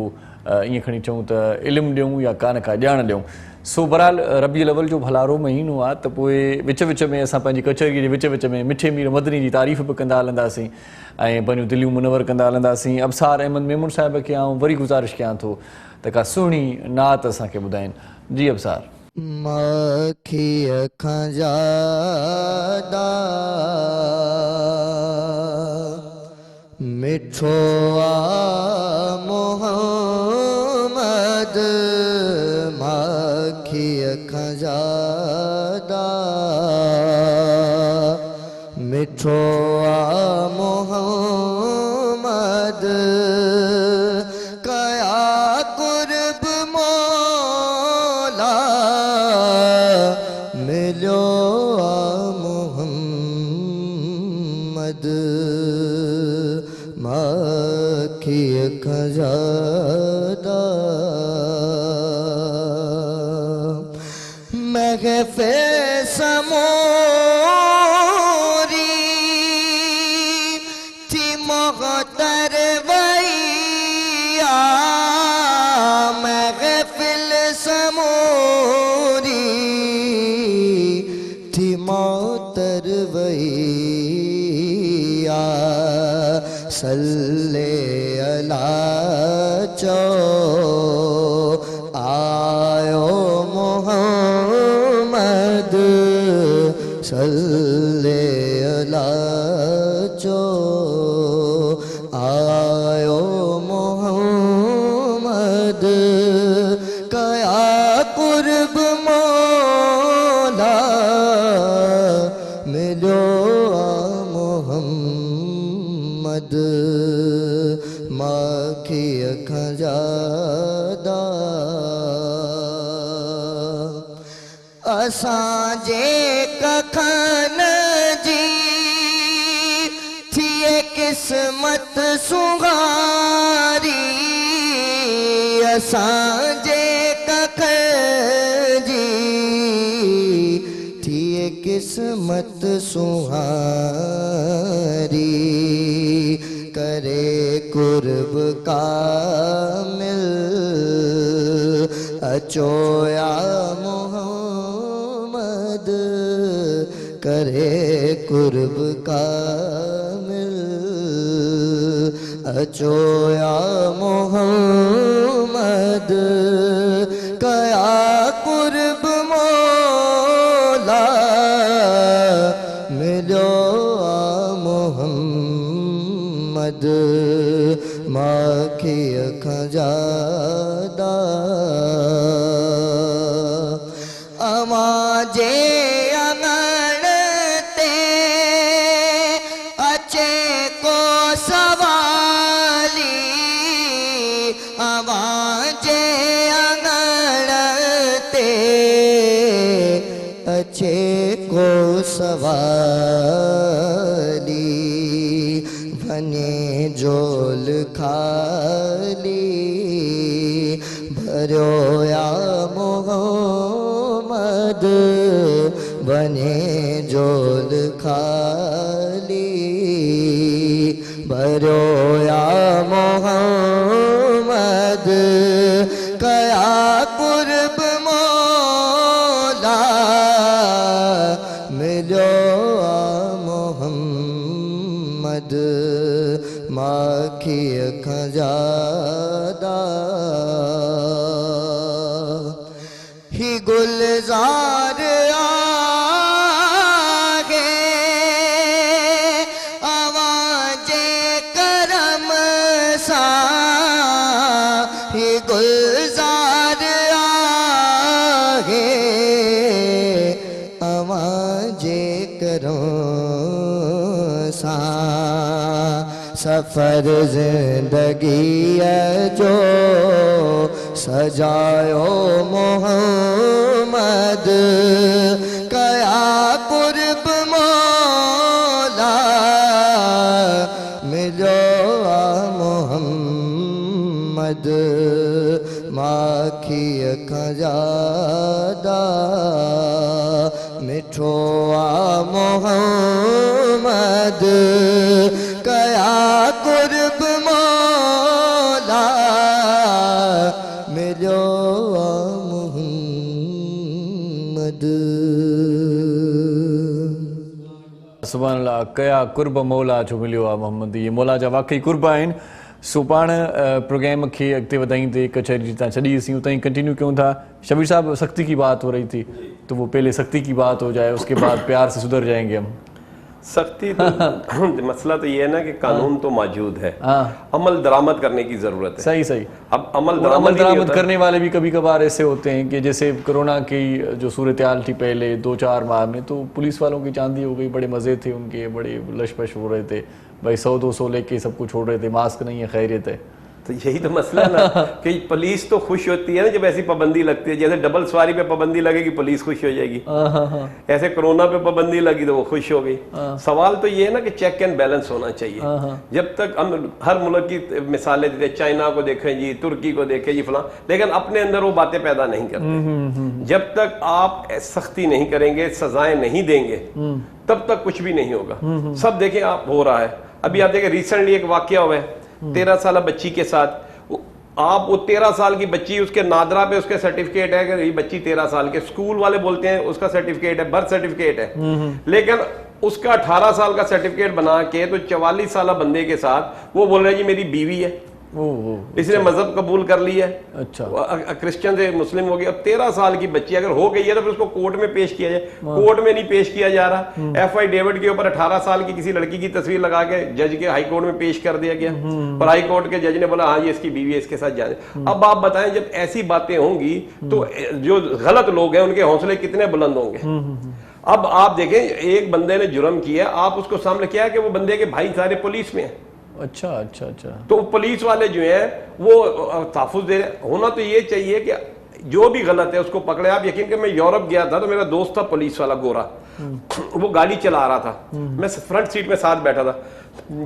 ईअं खणी चऊं त इल्मु ॾियूं या का न का ॼाण ॾियूं. सो बहरहाल रबीउल अव्वल जो भलारो महीनो आहे त पोइ विच विच में असां पंहिंजी कचहरीअ जे विच विच में मिठे मीर मदनी जी तारीफ़ बि कंदा हलंदासीं ऐं पंहिंजियूं दिलियूं मुनवर कंदा हलंदासीं. अबसार अहमद मेमून साहिब खे आउं वरी गुज़ारिश कयां थो त का सुहिणी नात असांखे ॿुधाइनि. जी अबसार. मखीअ खां ज़्यादा मिठो आ मोहम्मद, मखीअ खां ज़्यादा मिठो आ मोहम्मद, कया कुर्ब मौला मिलियो आ मोहम्मद, मखीअ खां ज़्यादा महफ़िल समोरी थी मुग़तर वैया, महफ़िल समोरी थी मुग़तर वैया, सल्ले अला चो आयो मोहम्मद, सल्ले अला चो आयो मोहम्मद, कया कुर्ब मौला मिलियो आ मोहम्मद, मखीअ खां ज़्यादा असांजे कखन जी थिए किस्मत सुहारी, असांजे कखन जी थिए किस्मत सुहारी, करे कुर्ब कामिल अचो या मोहम्मद, करे कुर्ब कामिल अचो या मोहम्मद, कया कुर्ब मौला मिलियो आ मोहम्मद, मखीअ खां ज़्यादा अवां जे अंगण ते अचे को सवाली, अवां जे अंगण ते अचे को सवाली, वने झोल खाली भरियो या मोहम्मद, वने झोल खाली भरियो या मोहम्मद, कया कुर्ब मौला मिलियो आ मोहम्मद, मखीअ खां ज़्यादा ही गुलजार आगे आवाज़े करम सा, ही गुलजार आगे आवाज़े करम सा, सफ़र ज़िंदगी जो सजायो मोहम्मद, कया कुर्ब मौला मिलियो आ मोहम्मद, मखीअ खां ज़्यादा मिठो आ मोहम्मद, कया कुर्ब मौला सुभान अल्लाह, कया कुर्ब मौला जो मिलियो आहे मोहम्मद, ये मौला जा वाकई कुर्ब आहिनि। सो पाण प्रोग्राम खे अॻिते वधाईंदे कचहरी जितां छॾी असीं उतां ई कंटिन्यू कयूं था। शबीर साहब, सख्ती की बात हो रही थी, तो वो पहले सख्ती की बात हो जाए, उसके बाद प्यार से सुधर जाएंगे हम। सख्ती तो मसला तो ये है ना कि कानून तो मौजूद है, अमल दरामद करने की जरूरत है। सही सही। अब अमल दरामद करने वाले भी कभी कभार ऐसे होते हैं कि जैसे कोरोना की जो सूरत हाल थी पहले 2-4 माह में, तो पुलिस वालों की चांदी हो गई, बड़े मजे थे उनके, बड़े लशपश हो रहे थे भाई, 100-200 लेके सब कुछ छोड़ रहे थे, मास्क नहीं है, खैरियत है। तो यही तो मसला है ना कि पुलिस तो खुश होती है ना जब ऐसी पाबंदी लगती है, जैसे डबल सवारी पे पाबंदी लगेगी पुलिस खुश हो जाएगी, ऐसे कोरोना पे पाबंदी लगी तो वो खुश हो गई। सवाल तो ये है ना कि चेक एंड बैलेंस होना चाहिए। जब तक हम हर मुल्क की मिसालें देते, चाइना को देखें जी, तुर्की को देखें जी, फलां, लेकिन अपने अंदर वो बातें पैदा नहीं करते। जब तक आप सख्ती नहीं करेंगे, सजाएं नहीं देंगे, तब तक कुछ भी नहीं होगा। सब देखें आप हो रहा है, अभी आप देखें रिसेंटली एक वाकया हुआ है 13 साल बच्ची के साथ। आप वो 13 साल की बच्ची, उसके नादरा पे उसके सर्टिफिकेट है कि ये बच्ची 13 साल के, स्कूल वाले बोलते हैं उसका सर्टिफिकेट है, बर्थ सर्टिफिकेट है, लेकिन उसका 18 साल का सर्टिफिकेट बना के तो 44 साल बंदे के साथ वो बोल रहे हैं जी मेरी बीवी है, इसने मजहब कबूल कर लिया है, अच्छा, क्रिश्चियन से मुस्लिम हो गया। अब 13 साल की बच्ची अगर हो गई है तो फिर उसको कोर्ट में पेश किया जाए, कोर्ट में नहीं पेश किया जा रहा। एफआईडेविट के ऊपर 18 साल की किसी लड़की की तस्वीर लगा के जज के हाई कोर्ट में पेश कर दिया गया, और हाई कोर्ट के जज ने बोला हाँ ये इसकी बीवी है, इसके साथ जाने। अब आप बताएं जब ऐसी बातें होंगी तो जो गलत लोग हैं उनके हौसले कितने बुलंद होंगे। अब आप देखें एक बंदे ने जुर्म किया, आप उसको सामने किया है कि वो बंदे के भाई सारे पुलिस में हैं। अच्छा अच्छा अच्छा। तो पुलिस वाले जो हैं वो तहफ़्फ़ुज़ दे रहे। होना तो ये चाहिए कि जो भी गलत है उसको पकड़े। आप यकीन करें, मैं यूरोप गया था तो मेरा दोस्त था पुलिस वाला गोरा, वो गाड़ी चला रहा था, मैं फ्रंट सीट में साथ बैठा था।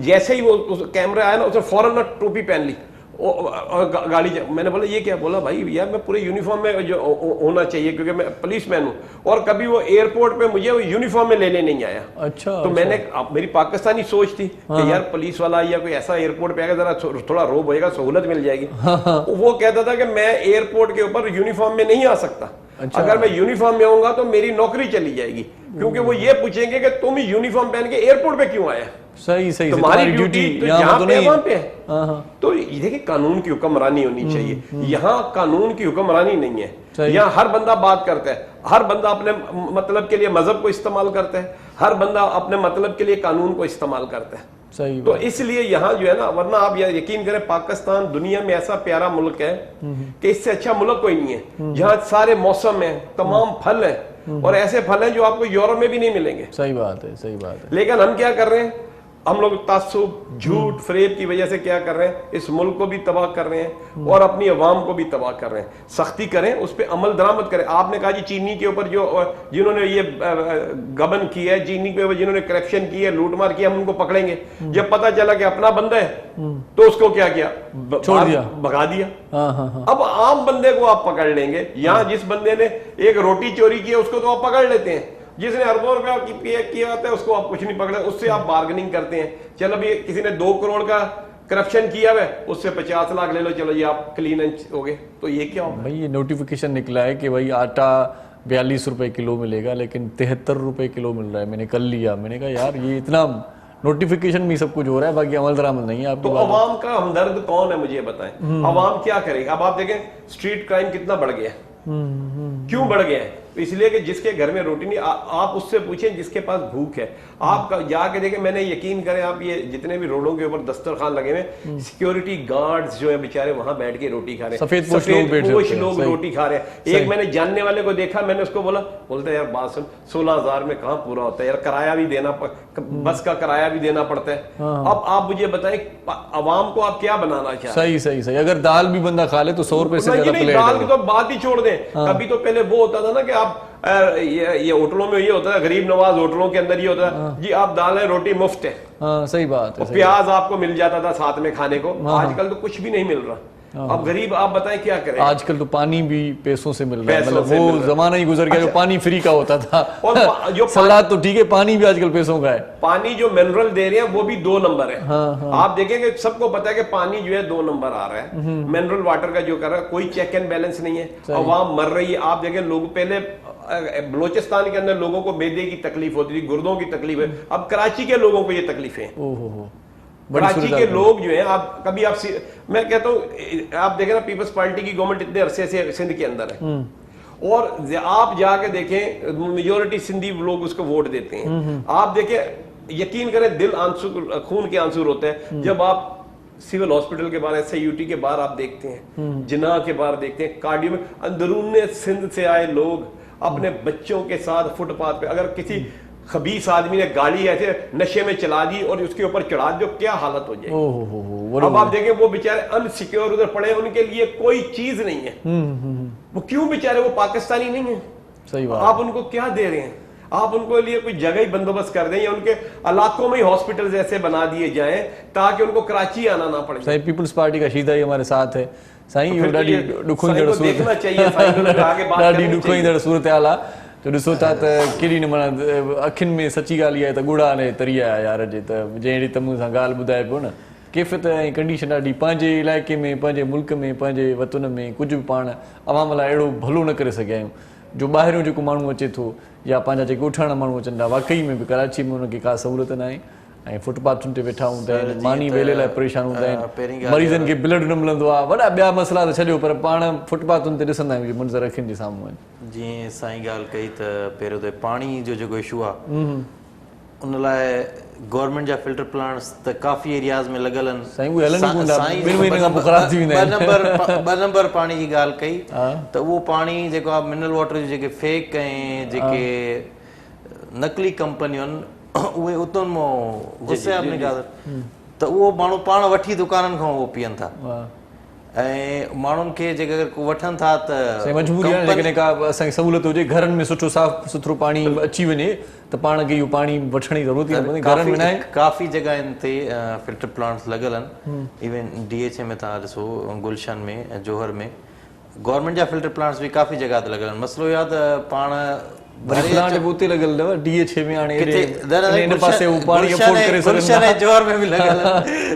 जैसे ही वो कैमरा आया ना, उसने फौरन ना टोपी पहन ली और गाड़ी। मैंने बोला ये क्या? बोला भाई यार मैं पूरे यूनिफॉर्म में जो होना चाहिए क्योंकि मैं पुलिस मैन हूँ, और कभी वो एयरपोर्ट पे मुझे वो यूनिफॉर्म में लेने नहीं आया। अच्छा। तो मैंने, मेरी पाकिस्तानी सोच थी कि यार पुलिस वाला या कोई ऐसा एयरपोर्ट पे आएगा जरा थोड़ा रोब होएगा, सहूलत मिल जाएगी। वो कहता था कि मैं एयरपोर्ट के ऊपर यूनिफॉर्म में नहीं आ सकता। अच्छा। अगर मैं यूनिफॉर्म में आऊंगा तो मेरी नौकरी चली जाएगी, क्योंकि वो ये पूछेंगे कि तुम यूनिफॉर्म पहन के एयरपोर्ट पे क्यों आया। सही सही। तुम्हारी ड्यूटी तो यहाँ पे वहां पे है। तो ये देखिए कानून की हुक्मरानी होनी चाहिए। यहाँ कानून की हुक्मरानी नहीं है। यहाँ हर बंदा बात करता है, हर बंदा अपने मतलब के लिए मजहब को इस्तेमाल करता है, हर बंदा अपने मतलब के लिए कानून को इस्तेमाल करता है। सही। तो इसलिए यहाँ जो है ना, वरना आप यकीन करें पाकिस्तान दुनिया में ऐसा प्यारा मुल्क है कि इससे अच्छा मुल्क कोई नहीं है। यहाँ सारे मौसम है, तमाम फल है, और ऐसे फल हैं जो आपको यूरोप में भी नहीं मिलेंगे। सही बात है, सही बात है। लेकिन हम क्या कर रहे हैं, हम लोग तासुब, झूठ, फरेब की वजह से क्या कर रहे हैं, इस मुल्क को भी तबाह कर रहे हैं और अपनी अवाम को भी तबाह कर रहे हैं। सख्ती करें, उस पर अमल दरामद करें। आपने कहा जी चीनी के ऊपर जो जिन्होंने ये गबन किया है, चीनी के ऊपर जिन्होंने करप्शन की है, लूटमार किया, हम उनको पकड़ेंगे। जब पता चला कि अपना बंदा है तो उसको क्या किया, छोड़ दिया, भगा दिया। अब आम बंदे को आप पकड़ लेंगे। यहाँ जिस बंदे ने एक रोटी चोरी की है उसको तो आप पकड़ लेते हैं, जिसने अरबों रुपया किया होता है उसको आप कुछ नहीं पकड़े, उससे आप बार्गेनिंग करते हैं। चलो अभी किसी ने 2 करोड़ का करप्शन किया है, उससे 50 लाख ले लो, चलो ये आप क्लीन हो गए। तो ये क्या होगा भाई? ये नोटिफिकेशन निकला है कि भाई आटा 42 रुपए किलो मिलेगा, लेकिन 73 रुपए किलो मिल रहा है। मैंने कल लिया, मैंने कहा यार ये इतना नोटिफिकेशन में सब कुछ हो रहा है, बाकी अमल दरामद नहीं है। आप तो अवाम का हमदर्द कौन है मुझे बताएं, अवाम क्या करेगा? अब आप देखें स्ट्रीट क्राइम कितना बढ़ गया है। क्यों बढ़ गया है? इसलिए कि जिसके घर में रोटी नहीं, आप उससे पूछें जिसके पास भूख है। आप जाके देखें, मैंने यकीन करें, आप ये जितने भी रोडों के ऊपर दस्तरखान लगे हुए, सिक्योरिटी गार्ड्स जो है बेचारे वहां बैठ के रोटी खा रहे हैं, सफेद लोग रोटी खा रहे हैं। एक मैंने जानने वाले को देखा, मैंने उसको बोलता है यार बात सुन, 16,000 में कहाँ पूरा होता है यार, किराया भी देना, बस का किराया भी देना पड़ता है। अब आप मुझे बताएं अवाम को आप क्या बनाना चाहते हैं? सही सही। अगर दाल भी बंदा खा ले तो 100 रुपए से दाल की तो बात ही छोड़ दें। कभी तो पहले वो होता था ना कि ये होटलों में ये होता है, गरीब नवाज होटलों के अंदर ये होता है जी, आप दाल है रोटी मुफ्त है। सही बात है। प्याज आपको मिल जाता था साथ में खाने को। आजकल तो कुछ भी नहीं मिल रहा। अब गरीब आप बताएं क्या करें? आजकल तो पानी भी पैसों से मिल रहा है, मतलब वो जमाना ही गुजर गया जो पानी फ्री का होता था। और जो सलाद तो ठीक है, पानी भी आजकल पैसों का है। पानी जो मिनरल दे रहे हैं वो भी 2 नंबर है। आप देखेंगे सबको पता है कि पानी जो है 2 नंबर आ रहा है। मिनरल वाटर का जो कर रहा है, कोई चेक एंड बैलेंस नहीं है, अवाम मर रही है। आप देखें लोग पहले बलोचिस्तान के अंदर लोगों को मैदे की तकलीफ होती थी, गुर्दों की तकलीफ है, अब कराची के लोगों को ये तकलीफें हैं। ओहो, कराची के लोग जो हैं, आप कभी आप मैं कहता हूँ आप देखें ना, पीपल्स पार्टी की गवर्नमेंट इतने अरसे से सिंध के अंदर है, और आप जाके देखें मेजोरिटी सिंधी लोग उसको वोट देते हैं। आप देखें, यकीन करें, दिल आंसू, खून के आंसू होते हैं जब आप सिविल हॉस्पिटल के बाहर, SIUT के बाहर आप देखते हैं, जिना के बाहर देखते हैं, कार्डियो में, अंदरून सिंध से आए लोग अपने बच्चों के साथ फुटपाथ पे, अगर किसी खबीस आदमी ने गाड़ी ऐसे नशे में चला दी और उसके ऊपर चढ़ा दो, क्या हालत हो जाएगी। अब आप देखें वो बेचारे अनसिक्योर उधर पड़े, उनके लिए कोई चीज नहीं है। वो क्यों बेचारे, वो पाकिस्तानी नहीं है। सही बात। आप उनको क्या दे रहे हैं? आप उनको लिए कोई जगह ही बंदोबस्त कर दें, या उनके इलाकों में ही हॉस्पिटल जैसे बना दिए जाएं ताकि उनको कराची आना ना पड़े। साईं, पीपल्स पार्टी का शीदा ही हमारे साथ है साईं। तो ॾाढी ॾुखोईंदड़ देखना चाहिए, ॾाढी ॾुखोईंदड़ सूरत हाल आहे। जो ॾिसो था त केॾी न माना अखियुनि में सची ॻाल्हि आहे त ॻुड़ा ने तरी आहे यार जे, त जहिड़ी तमूं सां ॻाल्हि ॿुधाए पियो न, कैफ़ियत ऐं कंडीशन ॾाढी, पंहिंजे इलाइक़े में, पंहिंजे मुल्क में, पंहिंजे वतन में कुझु बि पाण अवाम लाइ अहिड़ो भलो न करे सघिया आहियूं। जो ॿाहिरियों जेको माण्हू अचे थो, या पंहिंजा जेके उठाणा माण्हू अचनि था, वाकई में बि कराची में उनखे का सहूलियत न आहे, ऐं फुटपाथुनि ते वेठा हूंदा आहिनि, मानी वेले लाइ परेशान हूंदा आहिनि, मरीज़नि खे ब्लड न मिलंदो आहे, वॾा ॿिया मसइला त छॾियो, पर पाण फुटपाथुनि ते ॾिसंदा आहियूं मंज़र अखियुनि जे साम्हूं आहिनि। जीअं साईं ॻाल्हि कई त पहिरियों त पाणी जो जेको इशू आहे उन लाइ गवर्नमेंट जा फिल्टर प्लांट्स त काफ़ी एरियाज़ में लॻल आहिनि। साईं उहे हलनि ई कोन था, ॿिनि महीननि खां पोइ ख़राब थी वेंदा आहिनि। ॿ नंबर पाणी जी ॻाल्हि कई त उहो पाणी जेको आहे मिनरल वाटर जी जेके फेक ऐं जेके नकली कंपनियूं आहिनि, उहे उतां मां गुस्से अपनी ॻाल्हि त उहो माण्हू पाण वठी दुकाननि खां उहो पीअनि था, ऐं माण्हुनि खे जेके अगरि वठनि था त मजबूरी आहे, जेकॾहिं का असांखे सहूलियत हुजे, घरनि में सुठो साफ़ सुथरो पाणी अची वञे त पाण खे इहो पाणी वठण जी ज़रूरत ई न पवंदी। घरनि में न आहे, काफ़ी जॻहियुनि ते फिल्टर प्लांट्स लॻल आहिनि। इवन DHA में तव्हां ॾिसो, गुलशन में ऐं जोहर में गवर्नमेंट जा फिल्टर प्लांट्स बि काफ़ी जॻह ते लॻल आहिनि। मसइलो इहो आहे त पाण प्लांट बि उते लॻल अथव, DHA में हाणे जोहर में बि लॻल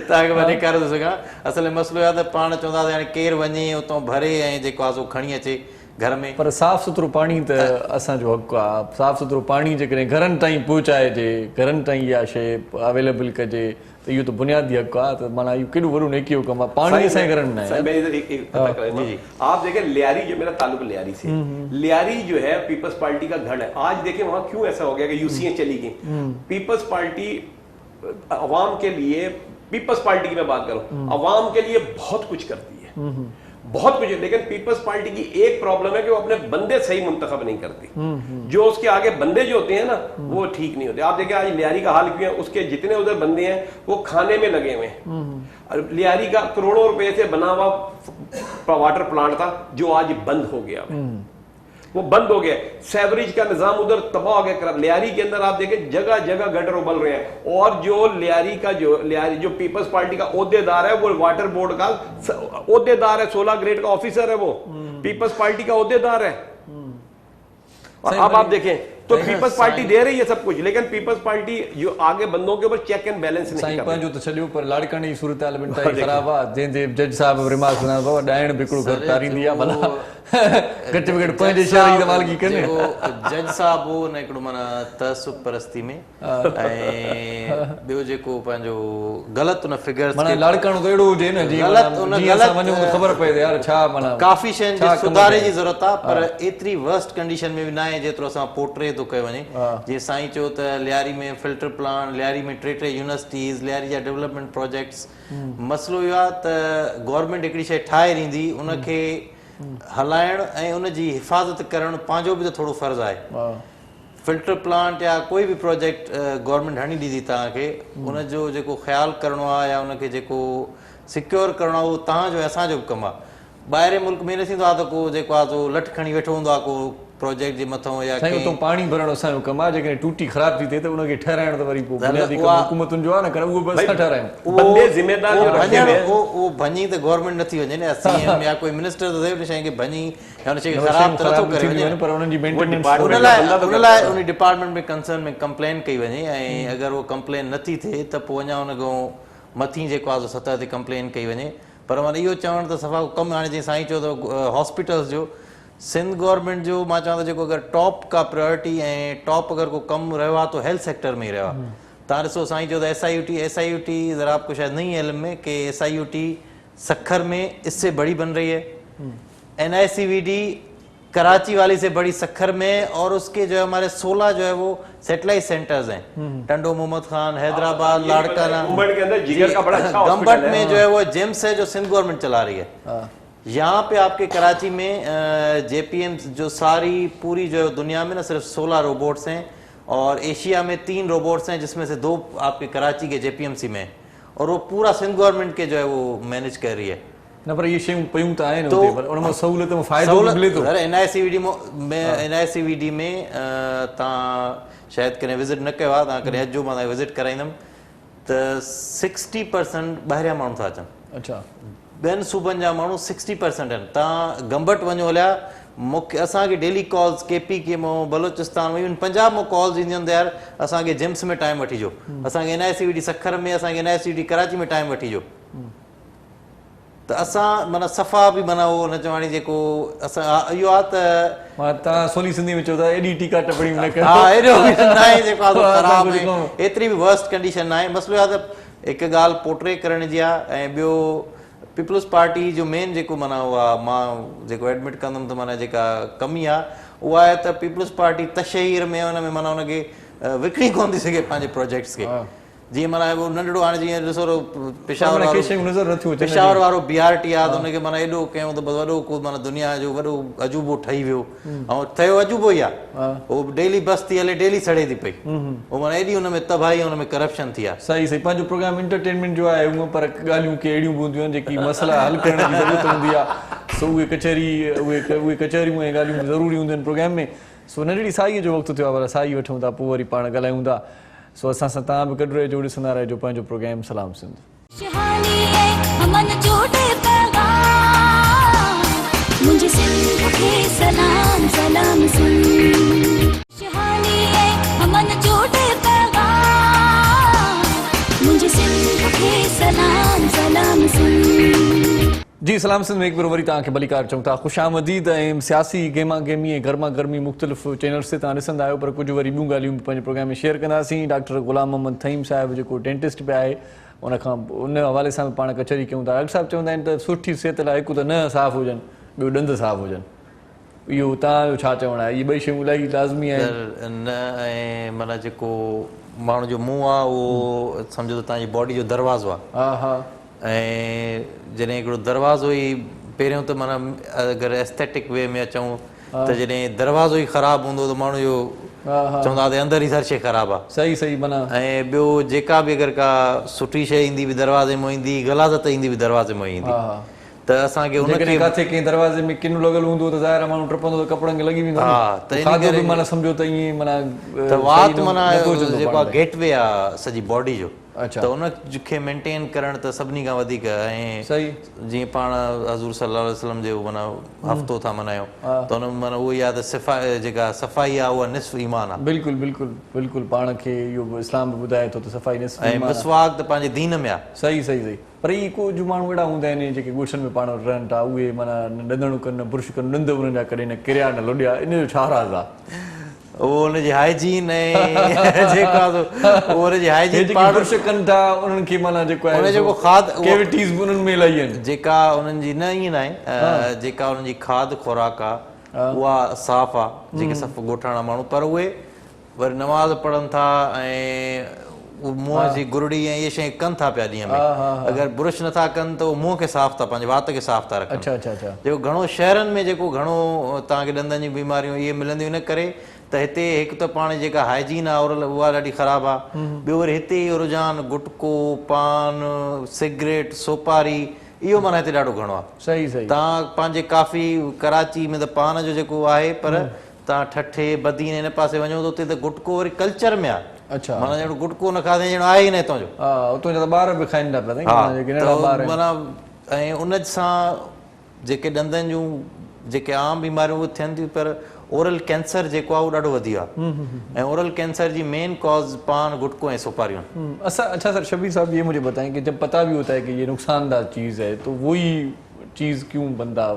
तव्हांखे मां ॾेखारे थो सघां। असल में मसइलो आहे त पाण चवंदासीं हाणे केरु वञे उतां भरे ऐं जेको आहे सो खणी अचे घर में, पर साफ़ सुथरो पाणी त असांजो हक़ु आहे। साफ़ सुथरो पाणी जेकॾहिं घरनि ताईं पहुचाइजे, घरनि ताईं इहा शइ अवेलेबल कजे, त इहो त बुनियादी हक़ु आहे। त माना इहो केॾो वॾो नेकी जो कमु आहे, पाणी असांजे घरनि में आहे। आप देखें लियारी, जो मेरा ताल्लुक लियारी से, लियारी जो है पीपल्स पार्टी का गढ़ है। आज देखें वहां क्यों ऐसा हो गया कि UCA चली गई। पीपल्स पार्टी अवाम के लिए, पीपल्स पार्टी की मैं बात करूं, अवाम के लिए बहुत कुछ करती है, बहुत कुछ है, लेकिन पीपल्स पार्टी की एक प्रॉब्लम है कि वो अपने बंदे सही मुंतखब नहीं करती। जो उसके आगे बंदे जो होते हैं ना, वो ठीक नहीं होते। आप देखें आज लियारी का हाल क्यों है, उसके जितने उधर बंदे हैं वो खाने में लगे हुए हैं। लियारी का करोड़ों रुपए से बना हुआ वाटर प्लांट था जो आज बंद हो गया, वो बंद हो गया। सेवरेज का निजाम उधर तबाह हो गया। लियारी के अंदर आप देखें जगह जगह गटर उबल रहे हैं, और जो लियारी जो पीपल्स पार्टी का ओहदेदार है, वो वाटर बोर्ड का ओहदेदार है, 16 ग्रेड का ऑफिसर है, वो पीपल्स पार्टी का ओहदेदार है। और अब आप देखें तो पीपल्स पार्टी दे रही है सब कुछ, लेकिन पीपल्स पार्टी जो आगे बंदों के ऊपर चेक एंड बैलेंस नहीं कर रही। तो चलियो, पर लाड़कानी जी सूरत हाल बिनता खराब आहे। जंहिंजे जज साहब रिमार्क सुना बाबा ॾाइण बिकड़ो घर तारींदी आहे, भला घटि में घटि पंहिंजे शहर जी मालकी कनि। जज साहब हो न हिकिड़ो माना तअसुब परस्ती में, ऐं ॿियो जेको पंहिंजो ग़लति उन फिगर्स, माना लाड़काणो त अहिड़ो हुजे न जीअं वञूं त ख़बर पए त यार छा, माना काफ़ी शयुनि जी सुधारे जी ज़रूरत आहे, पर एतिरी वर्स्ट कंडीशन में बि न आहे जेतिरो असां पोर्ट्रे थो कयो वञे। जीअं साईं चयो त लियारी में फिल्टर प्लांट, लियारी में 3 यूनिवर्सिटीज़, लियारी जा डेवलपमेंट प्रोजेक्ट्स। मसइलो इहो आहे त गवर्नमेंट हिकिड़ी शइ ठाहे ॾींदी, उनखे हलाइण ऐं उनजी हिफ़ाज़त करणु पंहिंजो बि त थोरो फ़र्ज़ु आहे। फिल्टर प्लांट या कोई बि प्रोजेक्ट गवर्नमेंट हणी ॾींदी तव्हांखे, उनजो जेको ख़्यालु करिणो आहे या उनखे जेको सिक्योर करिणो आहे, उहो तव्हांजो ऐं असांजो बि कमु आहे। ॿाहिरि मुल्क में न थींदो आहे त को जेको आहे सो लठ खणी वेठो हूंदो आहे को प्रोजेक्ट जे मथां, या उतां पाणी भरणु असांजो कमु आहे। जेकॾहिं टूटी ख़राब थी थिए त उनखे ठहिराइण त वरी पोइ बुनियादी कमु हुकूमतुनि जो आहे न, करे उहो बि असां ठहिरायूं। उहो भञी त गवर्नमेंट नथी वञे न, CM या कोई मिनिस्टर त थिए उन शइ खे भञी या उन शइ खे ख़राब त नथो करे वञे, पर उन्हनि जी मेंटेनेंस उन लाइ उन डिपार्टमेंट में कंसर्न में कंप्लेन कई वञे, ऐं अगरि उहो कंप्लेन नथी थिए त पोइ अञा उनखां मथीं जेको आहे सतह ते कंप्लेन कई वञे। पर माना इहो चवणु त सफ़ा कमु, हाणे जीअं साईं चयो त हॉस्पिटल्स जो, सिंध गवर्नमेंट जो मां चवां थो जेको अगरि टॉप का प्रायोरिटी ऐं टॉप अगरि को कमु रहियो आहे तो हेल्थ सेक्टर में ही रहियो आहे। तव्हां ॾिसो साईं चयो त SIUT ज़रा आपको शायद नहीं है इल्म में कि SIUT सखर में इससे बड़ी बन रही है, NICVD कराची वाली से बड़ी सखर में, और उसके जो है हमारे 16 जो है वो सैटेलाइट सेंटर्स हैं, टंडो मोहम्मद खान, हैदराबाद, लाड़काना, उमड़ के अंदर जिगर का बड़ा अच्छा गंबट हॉस्पिटल है। में जो है वो जिम्स है जो सिंध गवर्नमेंट चला रही है। यहाँ पे आपके कराची में JPM जो सारी पूरी जो है दुनिया में ना सिर्फ 16 रोबोट्स हैं, और एशिया में 3 रोबोट्स हैं जिसमें से 2 आपके कराची के JPMC में हैं, और वो पूरा सिंध गवर्नमेंट के जो है वो मैनेज कर रही है। न पर ये शयूं पयूं त आहिनि हुते, पर उन मां सहूलियत में फ़ाइदो बि मिले थो। NICVD में तव्हां शायदि कॾहिं विज़िट न कयो आहे, तव्हां कॾहिं अचो, मां तव्हांखे विज़िट कराईंदुमि, त 60% ॿाहिरियां माण्हू था अचनि, अच्छा, ॿियनि सूबनि जा माण्हू 60% आहिनि। तव्हां गंबट वञो हलिया, मूंखे असांखे डेली कॉल्स KPK मां, बलोचिस्तान, इवन पंजाब मां कॉल्स ईंदियूं आहिनि त यार असांखे जिम्स में टाइम वठी ॾियो, असांखे NICVD सखर में, असांखे NICVD कराची में टाइम वठी ॾियो। त असां माना सफ़ा बि माना उहो न चवाणी जेको असां इहो आहे त मां तव्हां सोली सिंधी में चओ था एॾी टीका टपड़ी न कयो। हा, एॾो बि न आहे जेको आहे ख़राबु आहे, एतिरी बि वर्स्ट कंडीशन न आहे। मसइलो आहे त हिकु ॻाल्हि पोर्ट्रे करण जी आहे, ऐं ॿियो पीपल्स पार्टी जो मेन जेको माना उहा मां जेको एडमिट कंदुमि त माना जेका कमी आहे उहा आहे त पीपल्स पार्टी तशहीर में हुन में माना हुनखे विकिणी कोन थी सघे पंहिंजे प्रोजेक्ट्स खे। जीअं माना उहो नंढड़ो हाणे जीअं ॾिसो पेशावर वारो BRT आहे त हुनखे माना एॾो कयूं त वॾो को माना दुनिया जो वॾो अजूबो ठही वियो, ऐं ठहियो अजूबो ई आहे। उहो डेली बस थी हले, डेली सड़े थी पई, उहो माना एॾी हुन में तबाही, हुन में करप्शन थी आहे। सही सही, पंहिंजो प्रोग्राम एंटरटेनमेंट जो आहे उहो, पर ॻाल्हियूं के अहिड़ियूं बि हूंदियूं आहिनि जेकी मसइला हल करण जी ज़रूरत हूंदी आहे, सो उहे कचहरियूं ऐं ॻाल्हियूं ज़रूरी हूंदियूं आहिनि प्रोग्राम में। सो नंढड़ी साईअ जो वक़्तु थियो आहे, पर साई वठूं था, पोइ वरी पाण ॻाल्हायूं था। सो असां सां तव्हां बि गॾु रहिजो, ॾिसंदा रहिजो पंहिंजो प्रोग्राम सलाम सिंध। खुशहाली है अमन जोड़े पैगाम, मुझे सिंध के सलाम सलाम सिंध। खुशहाली है अमन जोड़े पैगाम, मुझे सिंध के सलाम सलाम सिंध। जी सलाम सिंध में एक बार वरी तव्हांखे भलीकार चऊं था, ख़ुशि आमदीद। ऐं सियासी गेमा गेमी ऐं गर्मा गर्मी मुख़्तलिफ़ चैनल्स ते तव्हां ॾिसंदा आहियो, पर कुझु वरी ॿियूं ॻाल्हियूं पंहिंजे प्रोग्राम में शेयर कंदासीं। डॉक्टर ग़ुलाम मोहम्मद थईम साहिबु जेको डेंटिस्ट बि आहे, उन हवाले सां बि पाण कचहरी कयूं था। डॉक्टर साहिबु चवंदा आहिनि त सुठी सिहत लाइ हिकु त न साफ़ु हुजनि, ॿियो ॾंद साफ़ु हुजनि। इहो तव्हांजो छा चवणु आहे? इहे ॿई शयूं इलाही लाज़मी आहिनि न? ऐं माना जेको माण्हू जो मुंहुं आहे उहो सम्झो त तव्हांजी बॉडी जो दरवाज़ो आहे। हा हा, ऐं जॾहिं हिकिड़ो दरवाज़ो ई पहिरियों त माना अगरि एस्थेटिक वे में अचूं त जॾहिं दरवाज़ो ई ख़राबु हूंदो त माण्हू जो चवंदा त अंदरि ई हर शइ ख़राबु आहे। सही सही माना। ऐं ॿियो जेका बि अगरि का सुठी शइ ईंदी बि दरवाज़े मां ईंदी, गलाज़त ईंदी बि दरवाज़े मां ईंदी, त असांखे उनखे किथे कंहिं दरवाज़े में किन लॻल हूंदो त ज़ाहिर आहे माण्हू टपंदो त कपिड़नि खे लॻी वेंदो। हा, त खाधो बि माना सम्झो त ईअं माना त वात माना जेको आहे गेटवे आहे सॼी बॉडी जो, अच्छा, त उनखे मेंटेन करणु त सभिनी खां वधीक। ऐं सही, जीअं पाण हज़ूर सल्लल्लाहु अलैहि वसल्लम जो माना हफ़्तो था मल्हायूं, त हुन में माना उहो ई आहे त जेका सफ़ाई आहे उहा निस्फ़ ईमान आहे। बिल्कुलु बिल्कुलु बिल्कुलु, पाण खे इहो इस्लाम बि ॿुधाए थो त सफ़ाई निस्फ़ ऐं मिसवाक त पंहिंजे दीन में आहे। सही सही सही, पर इहे कुझु माण्हू अहिड़ा हूंदा आहिनि जेके ॻोठनि में पाण रहनि था, उहे माना ॾंदणूं कनि, बुर्श कनि, ॾंद उन्हनि जा कॾहिं न किरिया न लोॾिया, इन जो छा राज़ आहे? उहो हुनजी हाइजीन ऐं जेको आहे उहो हुनजी हाइजीन बुर्श कनि था, उन्हनि खे माना जेको आहे जेको खाद कैविटीज़ बि उन्हनि में इलाही आहिनि, जेका उन्हनि जी न ईअं न आहे, जेका उन्हनि जी खाद खुराक आहे उहा साफ़ आहे, जेके सफ़ ॻोठाणा माण्हू, पर उहे वरी नमाज़ पढ़नि था ऐं मुंहं जी गुरड़ी ऐं इहे शयूं कनि था पिया ॾींहं में। अगरि बुरुश नथा कनि त उहो मुंहं खे साफ़ था, पंहिंजे वात खे साफ़ था रखनि। अच्छा अच्छा अच्छा, जेको घणो शहरनि में जेको घणो तव्हांखे ॾंदनि जी बीमारियूं इहे मिलंदियूं इन करे त हिते हिकु त पाण जेका हाइजीन आहे ओरल उहा ॾाढी ख़राबु आहे। ॿियो वरी हिते इहो रुझान गुटको, पान, सिगरेट, सोपारी, इहो माना हिते ॾाढो घणो आहे। सही सही, तव्हां पंहिंजे काफ़ी कराची में त पान जो जेको आहे, पर तव्हां ठठे बदीन हिन पासे वञो त उते त गुटको वरी कल्चर में आहे। अच्छा, माना ॼण गुटको न खाधे ॼण आहे ई न हितां जो। हा, उतां जा त ॿार बि खाइनि था पिया, माना ऐं उन सां जेके ॾंदनि जूं जेके आम बीमारियूं उहे थियनि थियूं, पर ओरल कैंसर जेको आहे उहो ॾाढो वधी वियो आहे। ऐं ओरल कैंसर जी मेन कॉज पान, गुटको ऐं सोपारियूं। अच्छा सर, शबीर साहब ये मुझे बताएं कि जब पता भी होता है कि ये नुकसानदार चीज़ है तो वही चीज़ क्यों बंदा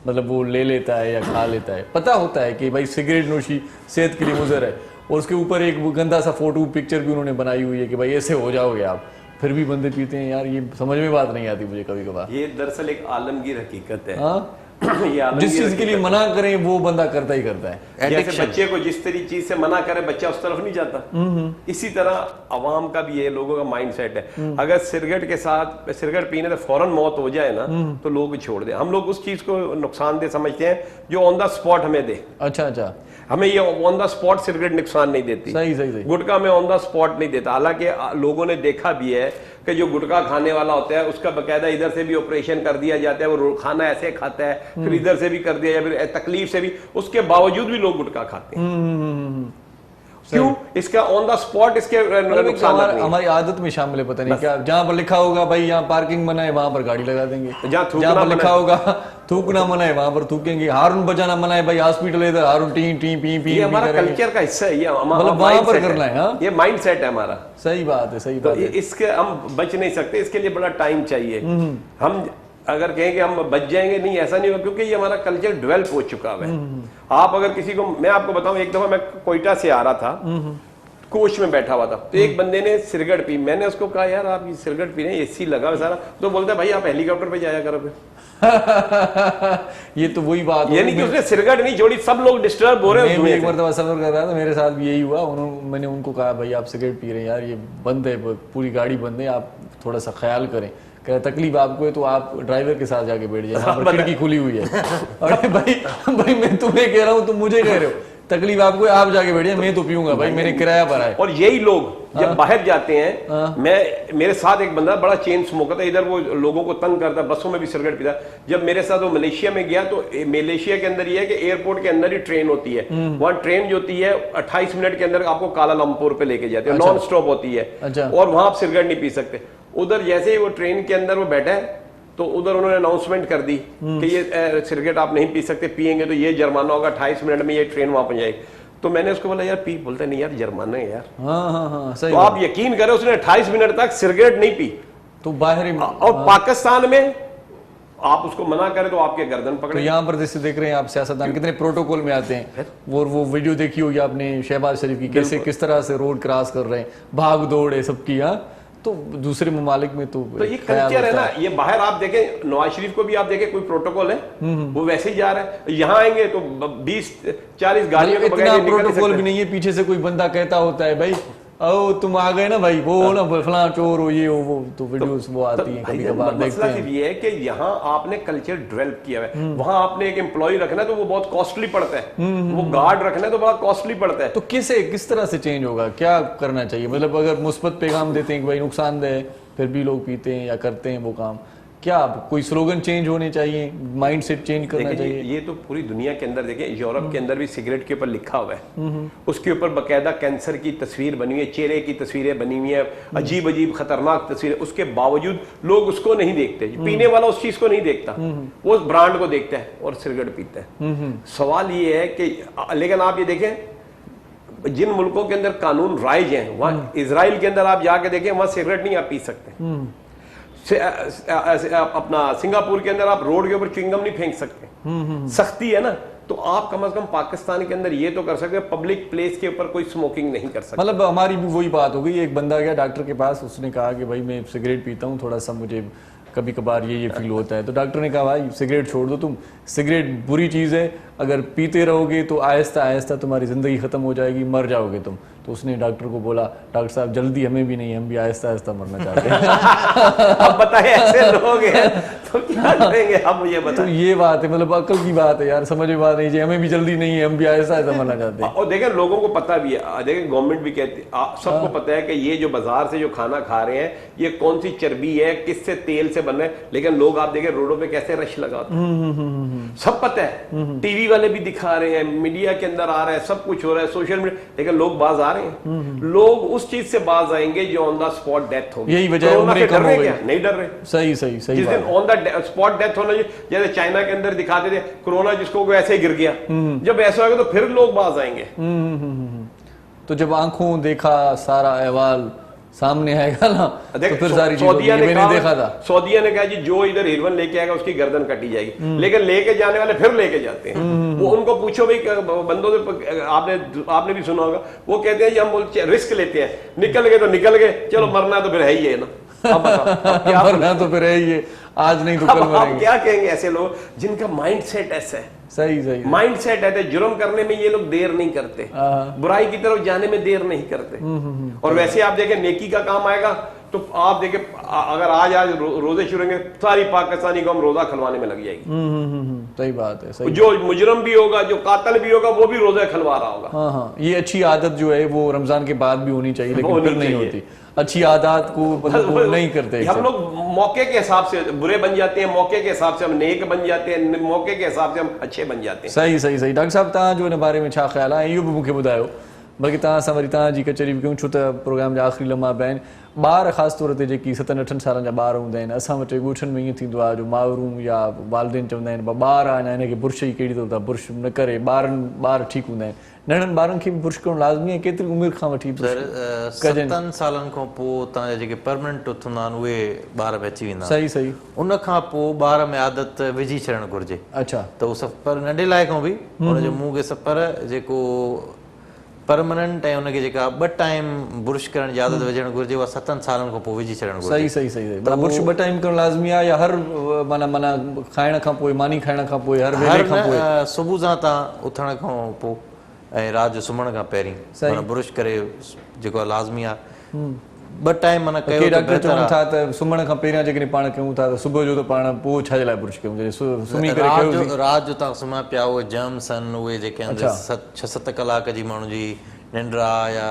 मतलब वो ले लेता है या खा लेता है, पता होता है कि भाई सिगरेट नोशी सेहत के लिए मुज़र है, और उसके ऊपर एक गंदा सा फोटो पिक्चर भी उन्होंने बनाई हुई है कि भाई ऐसे हो जाओगे आप, फिर भी बंदे पीते हैं यार, ये समझ में बात नहीं आती मुझे कभी कभार। ये दरअसल एक आलमगीर हकीकत है। हाँ, ये आलमगीर जिस चीज के लिए हकीकत मना करें वो बंदा करता ही करता है। जैसे बच्चे को जिस तरीके चीज से मना करे बच्चा उस तरफ नहीं जाता, इसी तरह अवाम का भी ये लोगों का माइंड सेट है। अगर सिगरेट के साथ सिगरेट पीने से फौरन मौत हो जाए ना तो लोग छोड़ दे। हम लोग उस चीज को नुकसानदेह समझते हैं जो ऑन द स्पॉट हमें दे। अच्छा अच्छा, हमें ये ऑन द स्पॉट सिगरेट नुकसान नहीं देती, सही सही सही। गुटखा में ऑन द स्पॉट नहीं देता। हालांकि लोगों ने देखा भी है कि जो गुटखा खाने वाला होता है उसका बकायदा इधर से भी ऑपरेशन कर दिया जाता है, वो खाना ऐसे खाता है, फिर इधर से भी कर दिया या फिर तकलीफ से भी, उसके बावजूद भी लोग गुटखा खाते हैं। क्यों? इसका ऑन द स्पॉट इसके नुकसान नहीं है। हमारी आदत में शामिल है, पता नहीं क्या, जहाँ पर लिखा होगा भाई यहाँ पार्किंग मना है वहां पर गाड़ी लगा देंगे, जहाँ थूकना पर मना लिखा होगा थूकना मना है वहां पर थूकेंगे, हारून बजाना मना है भाई हॉस्पिटल इधर Haroon T T P P, ये हमारा कल्चर का हिस्सा है, ये मतलब वहां पर करना है। हाँ, ये माइंड सेट है हमारा। सही बात है, सही तो बात है। इसके हम बच नहीं सकते, इसके लिए बड़ा टाइम चाहिए। हम अगर कहें कि हम बच जाएंगे, नहीं, ऐसा नहीं होगा, क्योंकि ये हमारा कल्चर डेवलप हो चुका है। आप अगर किसी को, मैं आपको बताऊं, एक दफा मैं कोयटा से आ रहा था, कोच में बैठा हुआ था, तो एक बंदे ने सिगरेट पी। मैंने उसको कहा यार आप ये सिगरेट पी रहे हैं, एसी लगा सारा, तो बोलता है भाई आप हेलीकॉप्टर पे जाया करो फिर। ये तो वही बात, यानी कि उसने सिगरेट नहीं छोड़ी, सब लोग डिस्टर्ब हो रहे हैं। मैं भी एक मरतबा सफर कर रहा था, मेरे साथ भी यही हुआ। मैंने उनको कहा भाई आप सिगरेट पी रहे हैं यार, ये बंद है, पूरी गाड़ी बंद है, आप थोड़ा सा ख्याल करें। कह तकलीफ आपको है तो आप ड्राइवर के साथ जाके बैठ जाए, यहाँ पर खिड़की खुली हुई है। अरे भाई मैं तुम्हें कह रहा हूँ, तुम मुझे कह रहे हो तकलीफ आपको है, आप जाके बैठिए, मैं तो पीऊंगा भाई, मैंने किराया भरा है। और यही लोग जब बाहर जाते हैं, मेरे साथ एक बंदा बड़ा चेन स्मोकर था, इधर वो लोगों को तंग करता, बसों में भी सिगरेट पीता। जब मेरे साथ वो मलेशिया में गया, तो मलेशिया के अंदर ये है कि एयरपोर्ट के अंदर ही ट्रेन होती है, वहाँ ट्रेन जो होती है 28 मिनट के अंदर आपको कालालंपुर पे लेके जाती है, नॉन स्टॉप होती है, और वहां आप सिगरेट नहीं पी सकते। उधर जैसे ही वो ट्रेन के अंदर वो बैठा है, तो उधर उन्होंने अनाउंसमेंट कर दी कि ये सिगरेट आप नहीं पी सकते, पिएंगे तो ये जुर्माना होगा, 28 मिनट में ये ट्रेन वहां पहुंच जाएगी। तो मैंने उसको बोला यार पी, बोलते नहीं यार जुर्माना है यार। हाँ, सही। तो आप यकीन करें उसने 28 मिनट तक सिगरेट नहीं पी, तो बाहर ही। और पाकिस्तान में आप उसको मना करें तो आपके गर्दन पकड़े। तो यहाँ पर जैसे देख रहे हैं आप, सियासतदान कितने प्रोटोकॉल में आते हैं, और वो वीडियो देखी होगी आपने शहबाज शरीफ की, कैसे किस तरह से रोड क्रॉस कर रहे हैं, भाग दौड़ है सबकी। हाँ, तो दूसरे ममालिक में तो ये कल्चर है ना। ये बाहर आप देखें, नवाज शरीफ को भी आप देखें, कोई प्रोटोकॉल है, वो वैसे ही जा रहा है। यहाँ आएंगे तो 20-40 गाड़ियों के बगैर प्रोटोकॉल भी नहीं है, पीछे से कोई बंदा कहता होता है भाई ओ तुम आ गए ना भाई, वो ना फलां चोर हो, ये हो वो, तो वीडियोस वो आती हैं कभी कभार देखते हैं। ये है कि यहाँ आपने कल्चर डेवलप किया है, वहां आपने एक एम्प्लॉय रखना है तो वो बहुत कॉस्टली पड़ता है, वो गार्ड रखना है तो बड़ा कॉस्टली पड़ता है। तो किस तरह से चेंज होगा, क्या करना चाहिए? मतलब अगर मुस्बत पैगाम देते हैं कि भाई नुकसानदेह है, फिर भी लोग पीते हैं या करते हैं वो काम, क्या कोई स्लोगन चेंज होने चाहिए, माइंड सेट चेंज करना चाहिए? ये तो पूरी दुनिया के अंदर देखें, यूरोप के अंदर भी सिगरेट के ऊपर लिखा हुआ है, उसके ऊपर बकायदा कैंसर की तस्वीर बनी हुई है, चेहरे की तस्वीरें बनी हुई है, अजीब अजीब खतरनाक तस्वीरें, उसके बावजूद लोग उसको नहीं देखते। पीने वाला उस चीज को नहीं देखता, वो उस ब्रांड को देखता है और सिगरेट पीता है। सवाल ये है कि, लेकिन आप ये देखें जिन मुल्कों के अंदर कानून राइज हैं, वहां इजराइल के अंदर आप जाके देखें, वहां सिगरेट नहीं आप पी सकते। अपना सिंगापुर के अंदर आप रोड के ऊपर च्युइंगम नहीं फेंक सकते, सख्ती है ना। तो आप कम से कम पाकिस्तान के अंदर ये तो कर सकते, पब्लिक प्लेस के ऊपर कोई स्मोकिंग नहीं कर सकते। मतलब हमारी भी वही बात हो गई, एक बंदा गया डॉक्टर के पास, उसने कहा कि भाई मैं सिगरेट पीता हूँ, थोड़ा सा मुझे कभी कभार ये फील होता है। तो डॉक्टर ने कहा भाई सिगरेट छोड़ दो तुम, सिगरेट बुरी चीज़ है, अगर पीते रहोगे तो आहिस्ता आहिस्ता तुम्हारी ज़िंदगी ख़त्म हो जाएगी, मर जाओगे तुम। तो उसने डॉक्टर को बोला डॉक्टर साहब जल्दी हमें भी नहीं, हम भी आहिस्ता आहिस्ता मरना चाहते हैं। अब बताए ऐसे लोग हैं तो क्या करेंगे हम, ये बताएं। तो ये बात है, मतलब अकल की बात है यार, समझ में बात नहीं, हमें भी जल्दी नहीं है, हम भी आहिस्ता आहिस्ता मरना चाहते हैं। और देखें लोगों को पता भी है, देखें गवर्नमेंट भी कहती है, सबको पता है कि ये जो बाजार से जो खाना खा रहे हैं ये कौन सी चर्बी है, किससे तेल से बन रहे हैं, लेकिन लोग आप देखें रोडों पे कैसे रश लगाते हैं, सब पता है, टीवी वाले भी दिखा रहे हैं, मीडिया के अंदर आ रहा है, सब कुछ हो रहा है, सोशल मीडिया, लेकिन लोग बाज आ रहे हैं। लोग उस चीज से बाज आएंगे जो ऑन द स्पॉट डेथ होगी। यही वजह है, डर रहे क्या? नहीं डर रहे। सही सही सही। जिस दिन ऑन द स्पॉट डेथ होना, जैसे चाइना के अंदर दिखाते थे कोरोना जिसको ऐसे गिर गया, जब ऐसा होगा तो फिर लोग बाज आएंगे। तो जब आंखों देखा सारा अहवाल सामने आएगा ना तो फिर सारी चीजों सऊदीया ये मैंने देखा था। सऊदीया ने कहा जी जो इधर हिरवन लेके आएगा उसकी गर्दन कटी जाएगी, लेकिन लेके जाने वाले फिर लेके जाते हैं। वो उनको पूछो भाई बंदों से, आपने भी सुना होगा, वो कहते हैं जी हम बोलते रिस्क लेते हैं, निकल गए तो निकल गए, चलो मरना तो फिर है ही है ना। अब बताओ अब क्या मरना तो फिर है ये, आज नहीं तो कल अब मरेंगे। क्या कहेंगे ऐसे लोग जिनका माइंड सेट ऐसा है, सही सही माइंड सेट है, जुर्म करने में ये लोग देर नहीं करते, बुराई की तरफ जाने में देर नहीं करते। और वैसे आप देखें नेकी का काम आएगा तो आप देखें अगर आज रोजे शुरू होंगे सारी पाकिस्तानी को हम रोजा खलवाने में लग जाएगी। सही बात है, सही। जो मुजरम भी होगा, जो कातिल भी होगा, वो भी रोजा खलवा रहा होगा। हाँ हाँ, ये अच्छी आदत जो है वो रमजान के बाद भी होनी चाहिए, लेकिन फिर नहीं होती। अच्छी आदत को मतलब वो नहीं करते। हम लोग मौके के हिसाब से बुरे बन जाते हैं, मौके के हिसाब से हम नेक बन जाते हैं, मौके के हिसाब से हम अच्छे बन जाते हैं। सही सही सही। डॉक्टर साहब तव्हां जो इन बारे में छा ख्याल आहे इहो बि मूंखे ॿुधायो, बल्कि तव्हां सां वरी तव्हांजी कचहरी बि कयूं, छो त प्रोग्राम जा आख़िरी लम्हा बि आहिनि। ॿार ख़ासि तौर ते जेकी 7-8 सालनि जा ॿार हूंदा आहिनि, असां वटि ॻोठनि में ईअं थींदो आहे जो माउरूं या वालिदेन चवंदा आहिनि ॿार आहे न हिनखे बुर्श ई कहिड़ी तरह बुर्श न करे, ॿार ठीकु हूंदा आहिनि, नंढनि ॿारनि खे बि बुर्श करणु लाज़मी आहे, केतिरी उमिरि खां वठी? सर 7 सालनि खां पोइ तव्हांजा जेके परमानेंट टूथ हूंदा आहिनि उहे ॿार में अची वेंदा। सही सही। उन खां पोइ ॿार में आदत विझी छॾणु घुरिजे। अच्छा। त उहो सफ़र नंढे लाइ खां बि हुनजो मुंहुं खे सफ़र जेको परमानेंट ऐं उनखे जेका 2 टाइम बुर्श करण जी आदत विझणु घुरिजे, उहा 7 सालनि खां पोइ विझी छॾणु घुरिजे। सही सही सही। मतलब बुर्श 2 टाइम करणु लाज़मी आहे या हर माना खाइण खां पोइ, मानी खाइण खां पोइ, हर वेले खां पोइ? सुबुह सां तव्हां उथण खां पोइ ऐं राति जो सुम्हण खां पहिरीं माना बुर्श करे जेको आहे लाज़मी आहे। 2 टाइम माना कयो त डॉक्टर चवनि था त सुम्हण खां पहिरियां जेकॾहिं पाण कयूं था त सुबुह जो त पाण पोइ छाजे लाइ बुर्श कयूं? सुम्ही करे कयो राति जो तव्हां सुम्हिया पिया, उहे जर्म्स आहिनि उहे जेके 6-7 कलाक जी माण्हू जी निंड आहे या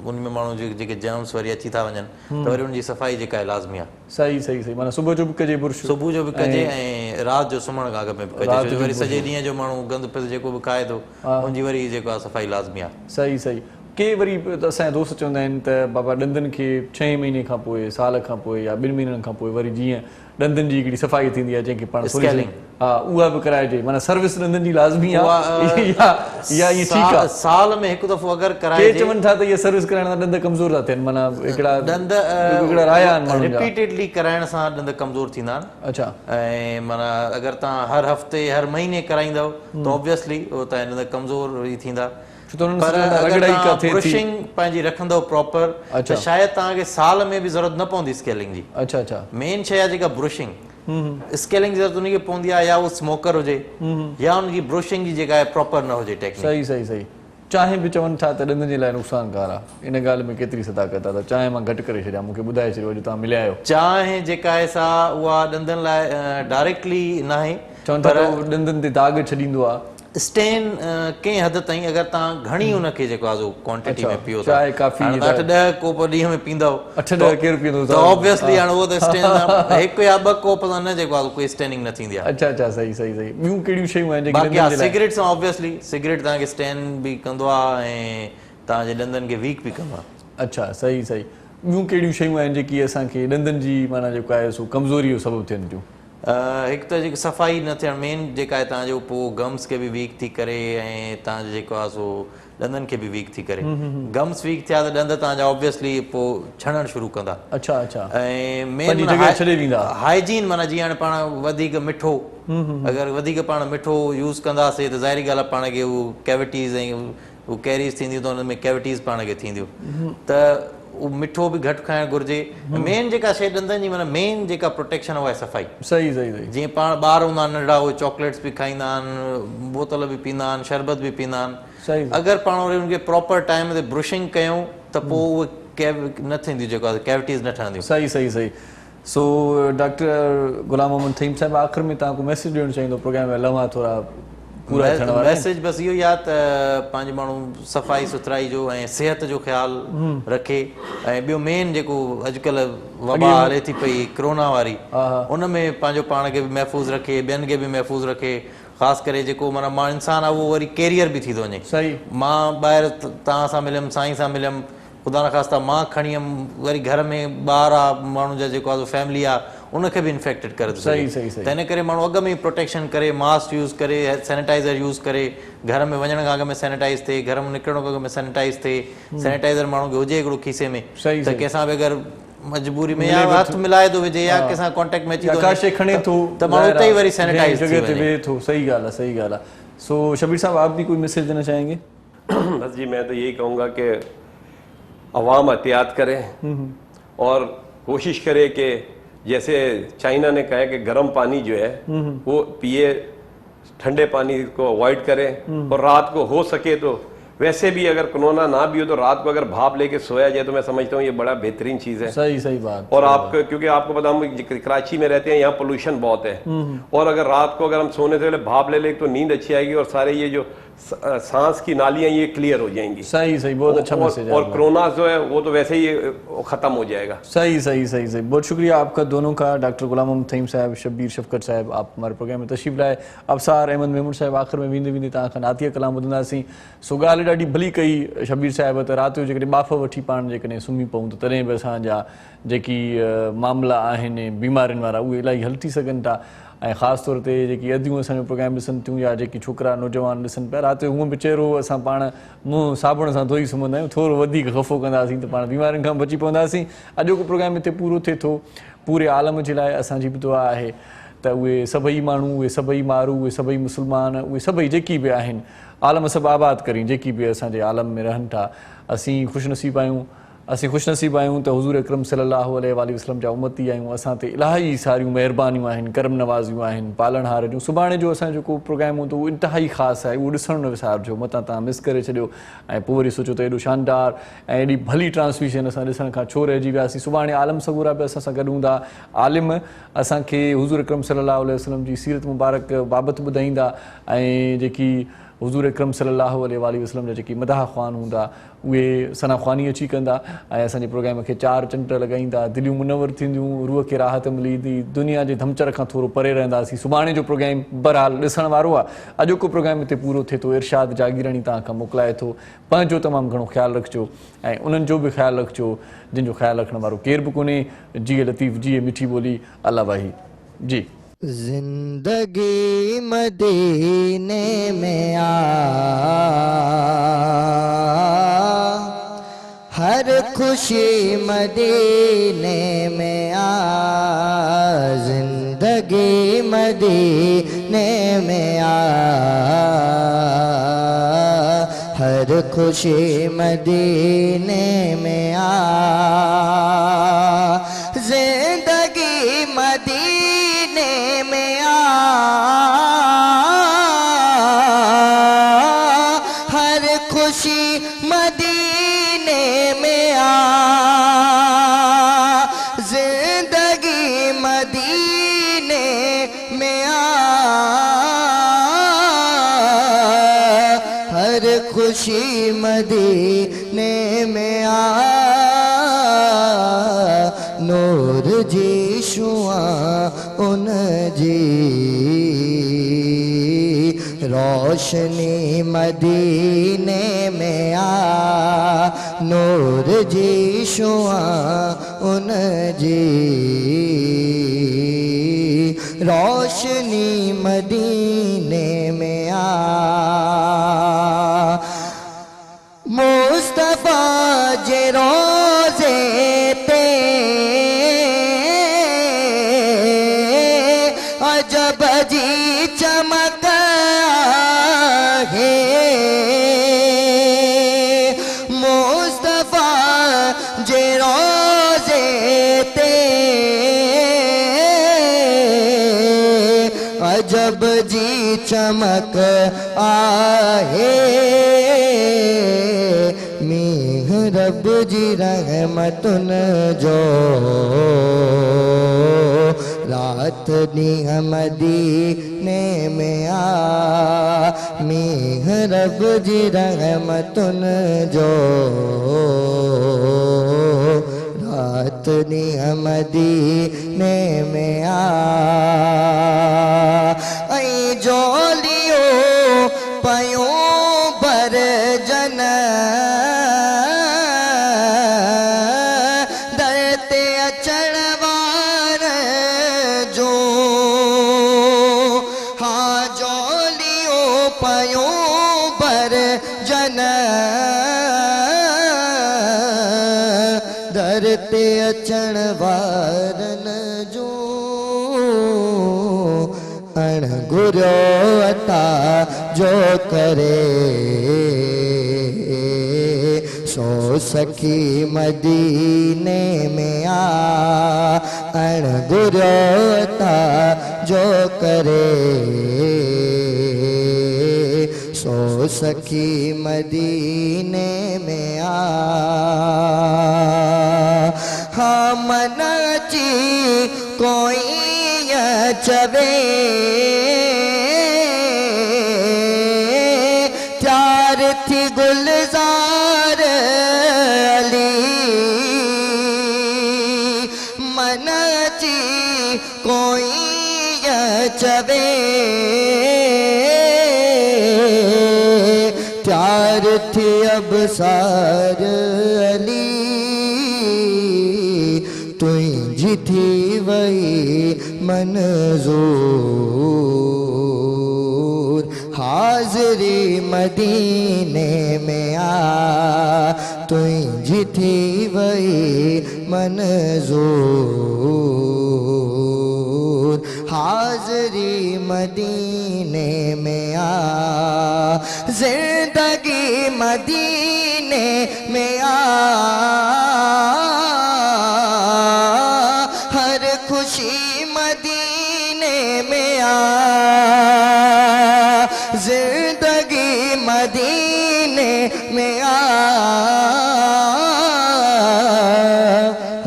उन में माण्हू जी जेके जर्म्स वरी अची था वञनि त वरी उनजी सफ़ाई जेका आहे लाज़मी आहे। सही सही सही। माना सुबुह जो बि कजे बुर्श? सुबुह जो बि कजे ऐं राति जो सुम्हण खां अॻु में बि कजे, वरी सॼे ॾींहं जो माण्हू गंद पिस जेको बि खाए थो उनजी वरी जेको आहे सफ़ाई लाज़मी आहे। सही सही। के वरी असांजा दोस्त चवंदा आहिनि त बाबा ॾंदनि खे 6 महीने खां पोइ, साल खां पोइ या 2 महीननि खां पोइ वरी जीअं ॾंदनि जी हिकिड़ी सफ़ाई थींदी आहे जंहिंखे पाण स्केलिंग, हा उहा बि कराइजे, माना सर्विस ॾंदनि जी लाज़मी आहे या ईअं ठीकु आहे? साल में हिकु दफ़ो अगरि कराइजे। के चवनि था त इहा सर्विस कराइण सां ॾंद कमज़ोर था थियनि, माना हिकिड़ा राया आहिनि माण्हुनि जा। रिपीटेडली कराइण सां ॾंद कमज़ोर थींदा आहिनि। अच्छा। ऐं माना अगरि तव्हां हर हफ़्ते हर महीने कराईंदव त ऑब्वियसली उहो तव्हां ॾंद कमज़ोर ई थींदा। पर अगरि तव्हां ब्रुशिंग पंहिंजी रखंदव प्रॉपर त शायदि तव्हांखे साल में बि ज़रूरत न पवंदी स्केलिंग जी। अच्छा अच्छा। मेन शइ आहे जेका ब्रुशिंग, स्केलिंग जी ज़रूरत उनखे पवंदी आहे या उहो स्मोकर हुजे या उनजी ब्रुशिंग जी जेका आहे प्रॉपर न हुजे टेक्निक। सही सही सही। चांहि बि चवनि था त ॾंदनि जे लाइ नुक़सानकार आहे, इन ॻाल्हि में केतिरी सदाकत आहे? त चांहि मां घटि करे छॾियां, मूंखे ॿुधाए छॾियो अॼु तव्हां मिलिया आहियो। चांहि जेका आहे सा उहा ॾंदनि लाइ डायरेक्टली न आहे, चवनि था ॾंदनि ते दाग छॾींदो आहे। स्टेन कंहिं हद ताईं अगरि तव्हां घणी उनखे जेको आहे क्वांटिटी में पियो था, चांहि काफ़ी 8-10 कोप ॾींहं में पींदव 8-10 केरु पींदो त ऑब्वियसली हाणे उहो त स्टेन 1 या 2 कोप सां न जेको आहे कोई स्टेनिंग न थींदी आहे। अच्छा अच्छा। सही सही सही। ॿियूं कहिड़ियूं शयूं आहिनि बाक़ी जेके सिगरेट सां ऑब्वियसली सिगरेट तव्हांखे स्टेन बि कंदो आहे ऐं तव्हांजे ॾंदनि खे वीक बि कंदो आहे। अच्छा सही सही। ॿियूं कहिड़ियूं शयूं आहिनि जेकी असांखे ॾंदनि जी माना जेको आहे सो कमज़ोरी जो सबबु थियनि थियूं? हिकु त जेकी सफ़ाई न थियणु मेन जेका आहे तव्हांजो पोइ गम्स खे बि वीक थी करे ऐं तव्हांजो जेको आहे सो ॾंदनि खे बि वीक थी करे। गम्स वीक थिया त ॾंद तव्हांजा ऑब्वियसली पोइ छणणु शुरू कंदा। अच्छा अच्छा। ऐं मेन हाइजीन माना जीअं हाणे पाण वधीक मिठो अगरि वधीक पाण मिठो यूज़ कंदासीं त ज़ाहिरी ॻाल्हि आहे पाण खे उहो कैविटीज़ ऐं उहो कैरीज़ थींदियूं त हुन में कैविटीज़ पाण खे थींदियूं, त उहो मिठो बि घटि खाइणु घुरिजे। मेन जेका शइ ॾंदनि जी माना मेन जेका प्रोटेक्शन उहा आहे सफ़ाई। सही सही सही। जीअं पाण ॿार हूंदा आहिनि नंढड़ा, उहे चॉकलेट्स बि खाईंदा आहिनि, बोतल बि पींदा आहिनि, शरबत बि पींदा आहिनि। अगरि पाण वरी उनखे प्रॉपर टाइम ते ब्रुशिंग कयूं त पोइ उहे न थींदियूं जेको आहे कैविटीज़ न ठहंदियूं। सही सही सही। सो डॉक्टर गुलाम मोहम्मद थीम साहिबु आख़िर में तव्हां को मैसेज ॾियणु चाहींदो प्रोग्राम में लम्हा थोरा पूरा थियण वारा? मैसेज बसि इहो ई आहे त पंहिंजे माण्हू सफ़ाई सुथराई जो ऐं सिहत जो ख़्यालु रखे ऐं ॿियो मेन जेको अॼुकल्ह वबा हले थी पई कोरोना वारी, उन में पंहिंजो पाण खे बि महफ़ूज़ रखे, ॿियनि खे बि महफ़ूज़ रखे। ख़ासि करे जेको माना मां इंसानु आहे उहो वरी कैरियर बि थी थो वञे। सही। मां ॿाहिरि तव्हां सां मिलियमि, साईं सां मिलियमि, ख़ुदा न ख़ास्ता मां खणी वियुमि, वरी घर में ॿार आहे माण्हू जा जेको आहे फैमिली आहे उनखे बि इन्फेक्टेड करे थो सही, सघे। सही, सही। त इन करे माण्हू अॻ में ई प्रोटेक्शन करे, मास्क यूज़ करे, सैनिटाइज़र यूज़ करे, घर में वञण खां अॻ में सैनिटाइज़ थिए, घर में निकिरण खां अॻ में सैनिटाइज़ थिए, सैनिटाइज़र माण्हू खे हुजे हिकिड़ो खीसे में, सही, त सही। कंहिंसां बि अगरि मजबूरी में या हथ मिलाए थो विझे या कंहिंसां कॉन्टेक्ट में अची या थो काशे खणे थो त माण्हू उते ई वरी जंहिं सैनिटाइज़ थी जगह ते वञे। वेहे थो। सही ॻाल्हि आहे, सही ॻाल्हि आहे। सो शबीर साहब आप भी कोई मैसेज देना चाहेंगे? बस जी मैं तो यही कहूँगा कि अवाम एहतियात करे और कोशिश करे कि जैसे चाइना ने कहा है कि गर्म पानी जो है वो पिए, ठंडे पानी को अवॉइड करे, और रात को हो सके तो वैसे भी अगर कोरोना ना भी हो तो रात को अगर भाप लेके सोया जाए तो मैं समझता हूँ ये बड़ा बेहतरीन चीज़ है। सही सही बात। और आपको, क्योंकि आपको पता हम कराची में रहते हैं, यहाँ पोल्यूशन बहुत है, और अगर रात को अगर हम सोने से पहले भाप ले लें तो नींद अच्छी आएगी और सारे ये जो सांस की नालियां ये क्लियर हो जाएंगी। सही सही, बहुत अच्छा मैसेज है। और कोरोना जो है वो तो वैसे ही खत्म हो जाएगा। सही सही सही सही, बहुत शुक्रिया आपका दोनों का, डॉक्टर गुलाम मोहम्मद तहीम साहब, शब्बीर शफकत साहब, आप हमारे प्रोग्राम में तशरीफ़ लाए। अबसार अहमद महमूद साहब, आख़िर में वेंदे वेंदे तव्हां खां नातिया कलाम ॿुधंदासीं। सो ॻाल्हि ॾाढी भली कई शबीर साहिब, त राति जो जेकॾहिं बाफ़ वठी पाण जेकॾहिं सुम्ही पऊं त तॾहिं बि असांजा जेकी मामला आहिनि बीमारियुनि वारा उहे इलाही हल थी सघनि था। ऐं ख़ासि तौर ते जेकी अदियूं असांजो प्रोग्राम ॾिसनि थियूं या जेकी छोकिरा नौजवान ॾिसनि पिया, राति जो हूअं बि चहिरो असां पाण मुंहुं साबुण सां धोई सुम्हंदा आहियूं, थोरो वधीक ख़फ़ो कंदासीं त पाण बीमारियुनि खां बची पवंदासीं। अॼोको प्रोग्राम हिते पूरो थिए थो। पूरे आलम जे लाइ असांजी बि दुआ आहे त उहे सभई माण्हू, उहे सभई मारू, उहे सभई मुस्लमान, उहे सभई जेकी बि आहिनि, आलम सभु आबाद करी, जेकी बि असांजे आलम में रहनि था। असीं ख़ुशनसीब आहियूं त हुज़ूर अकरम सल्लल्लाहु अलैहि वसल्लम जा उम्मती आहियूं। असां ते इलाही सारियूं महिरबानियूं आहिनि, करम नवाज़ियूं आहिनि, पालनहार जूं। सुभाणे जो असांजो जेको प्रोग्राम हूंदो उहो इंतिहाई ख़ासि आहे, उहो ॾिसणु न विसारिजो, मतां तव्हां मिस करे छॾियो ऐं पोइ वरी सोचो त एॾो शानदार ऐं एॾी भली ट्रांसमिशन असां ॾिसण खां छो रहिजी वियासीं। सुभाणे आलम सगूरा बि असां सां गॾु हूंदा। आलिम असांखे हुज़ूर अकरम सल्लल्लाहु अलैहि वसल्लम जी सीरत मुबारक बाबति ॿुधाईंदा ऐं जेकी हुज़ूर अकरम सल्लल्लाहु अलैहि वसल्लम जा जेकी मदाह ख़्वान हूंदा उहे सना ख़्वानी अची कंदा ऐं असांजे प्रोग्राम खे 4 चंड लॻाईंदा, दिलियूं मुनवर थींदियूं, रूह खे राहत मिलींदी, दुनिया जे धमचर खां थोरो परे रहंदासीं। सुभाणे जो प्रोग्राम बहरहाल ॾिसण वारो आहे। अॼोको प्रोग्राम हिते पूरो थिए थो। इरशाद जागीरानी तव्हां खां मोकिलाए थो। पंहिंजो तमामु घणो ख़्यालु रखिजो ऐं उन्हनि जो बि ख़्यालु रखिजो जिन जो ख़्यालु रखण वारो केर बि कोन्हे। जिए लतीफ़, जिए मिठी ॿोली, अल्लाह वाही जी। जिंदगी मदीने में आ, हर खुशी मदीने में आ, जिंदगी मदीने में आ, हर खुशी मदीने में आ, जिंदगी मदीने में आ, हर खुशी मदीने में आ, जिंदगी मदीने में आ, हर खुशी मदीने में आ, नूर जी शुआ उन जी रोशनी मदीने में आ, नूर जी शुआ उन जी रोशनी मदीने में आ, मुस्तफा जे रोज़े ते अजब जी चमक है, मुस्तफा जे रोज़े ते अजब जी चमक आहे, मींह रब जी रहमतुन जो रात ॾींहुं मदीने में आ, मींह रब जी रहमतुन जो रात ॾींहुं मदीने में आ, ऐं जोलियो पयूं बरजन दर ते अचण वार ते अचण वारन जो अणगुरो अता जो करे सो सखी मदीने में आ अणगुरो अता जो करे सो सखी मदीने में आ हाँ मनची कोई चवे त्यार थी गुलजार अली मनची कोई चवे त्यार थी अबसार अली तुझी थी वही मंजूर हाज़री मदीने में आ तुझी थी वही मंजूर हाज़री मदीने में आ जिंदगी मदीने में आ हर खुशी मदीने में आ जिंदगी मदीने में आ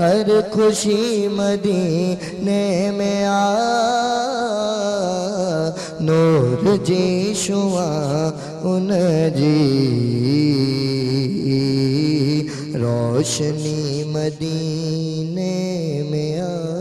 हर खुशी मदीने में आ नूर जी शुआ उन जी रोशनी मदीने में आ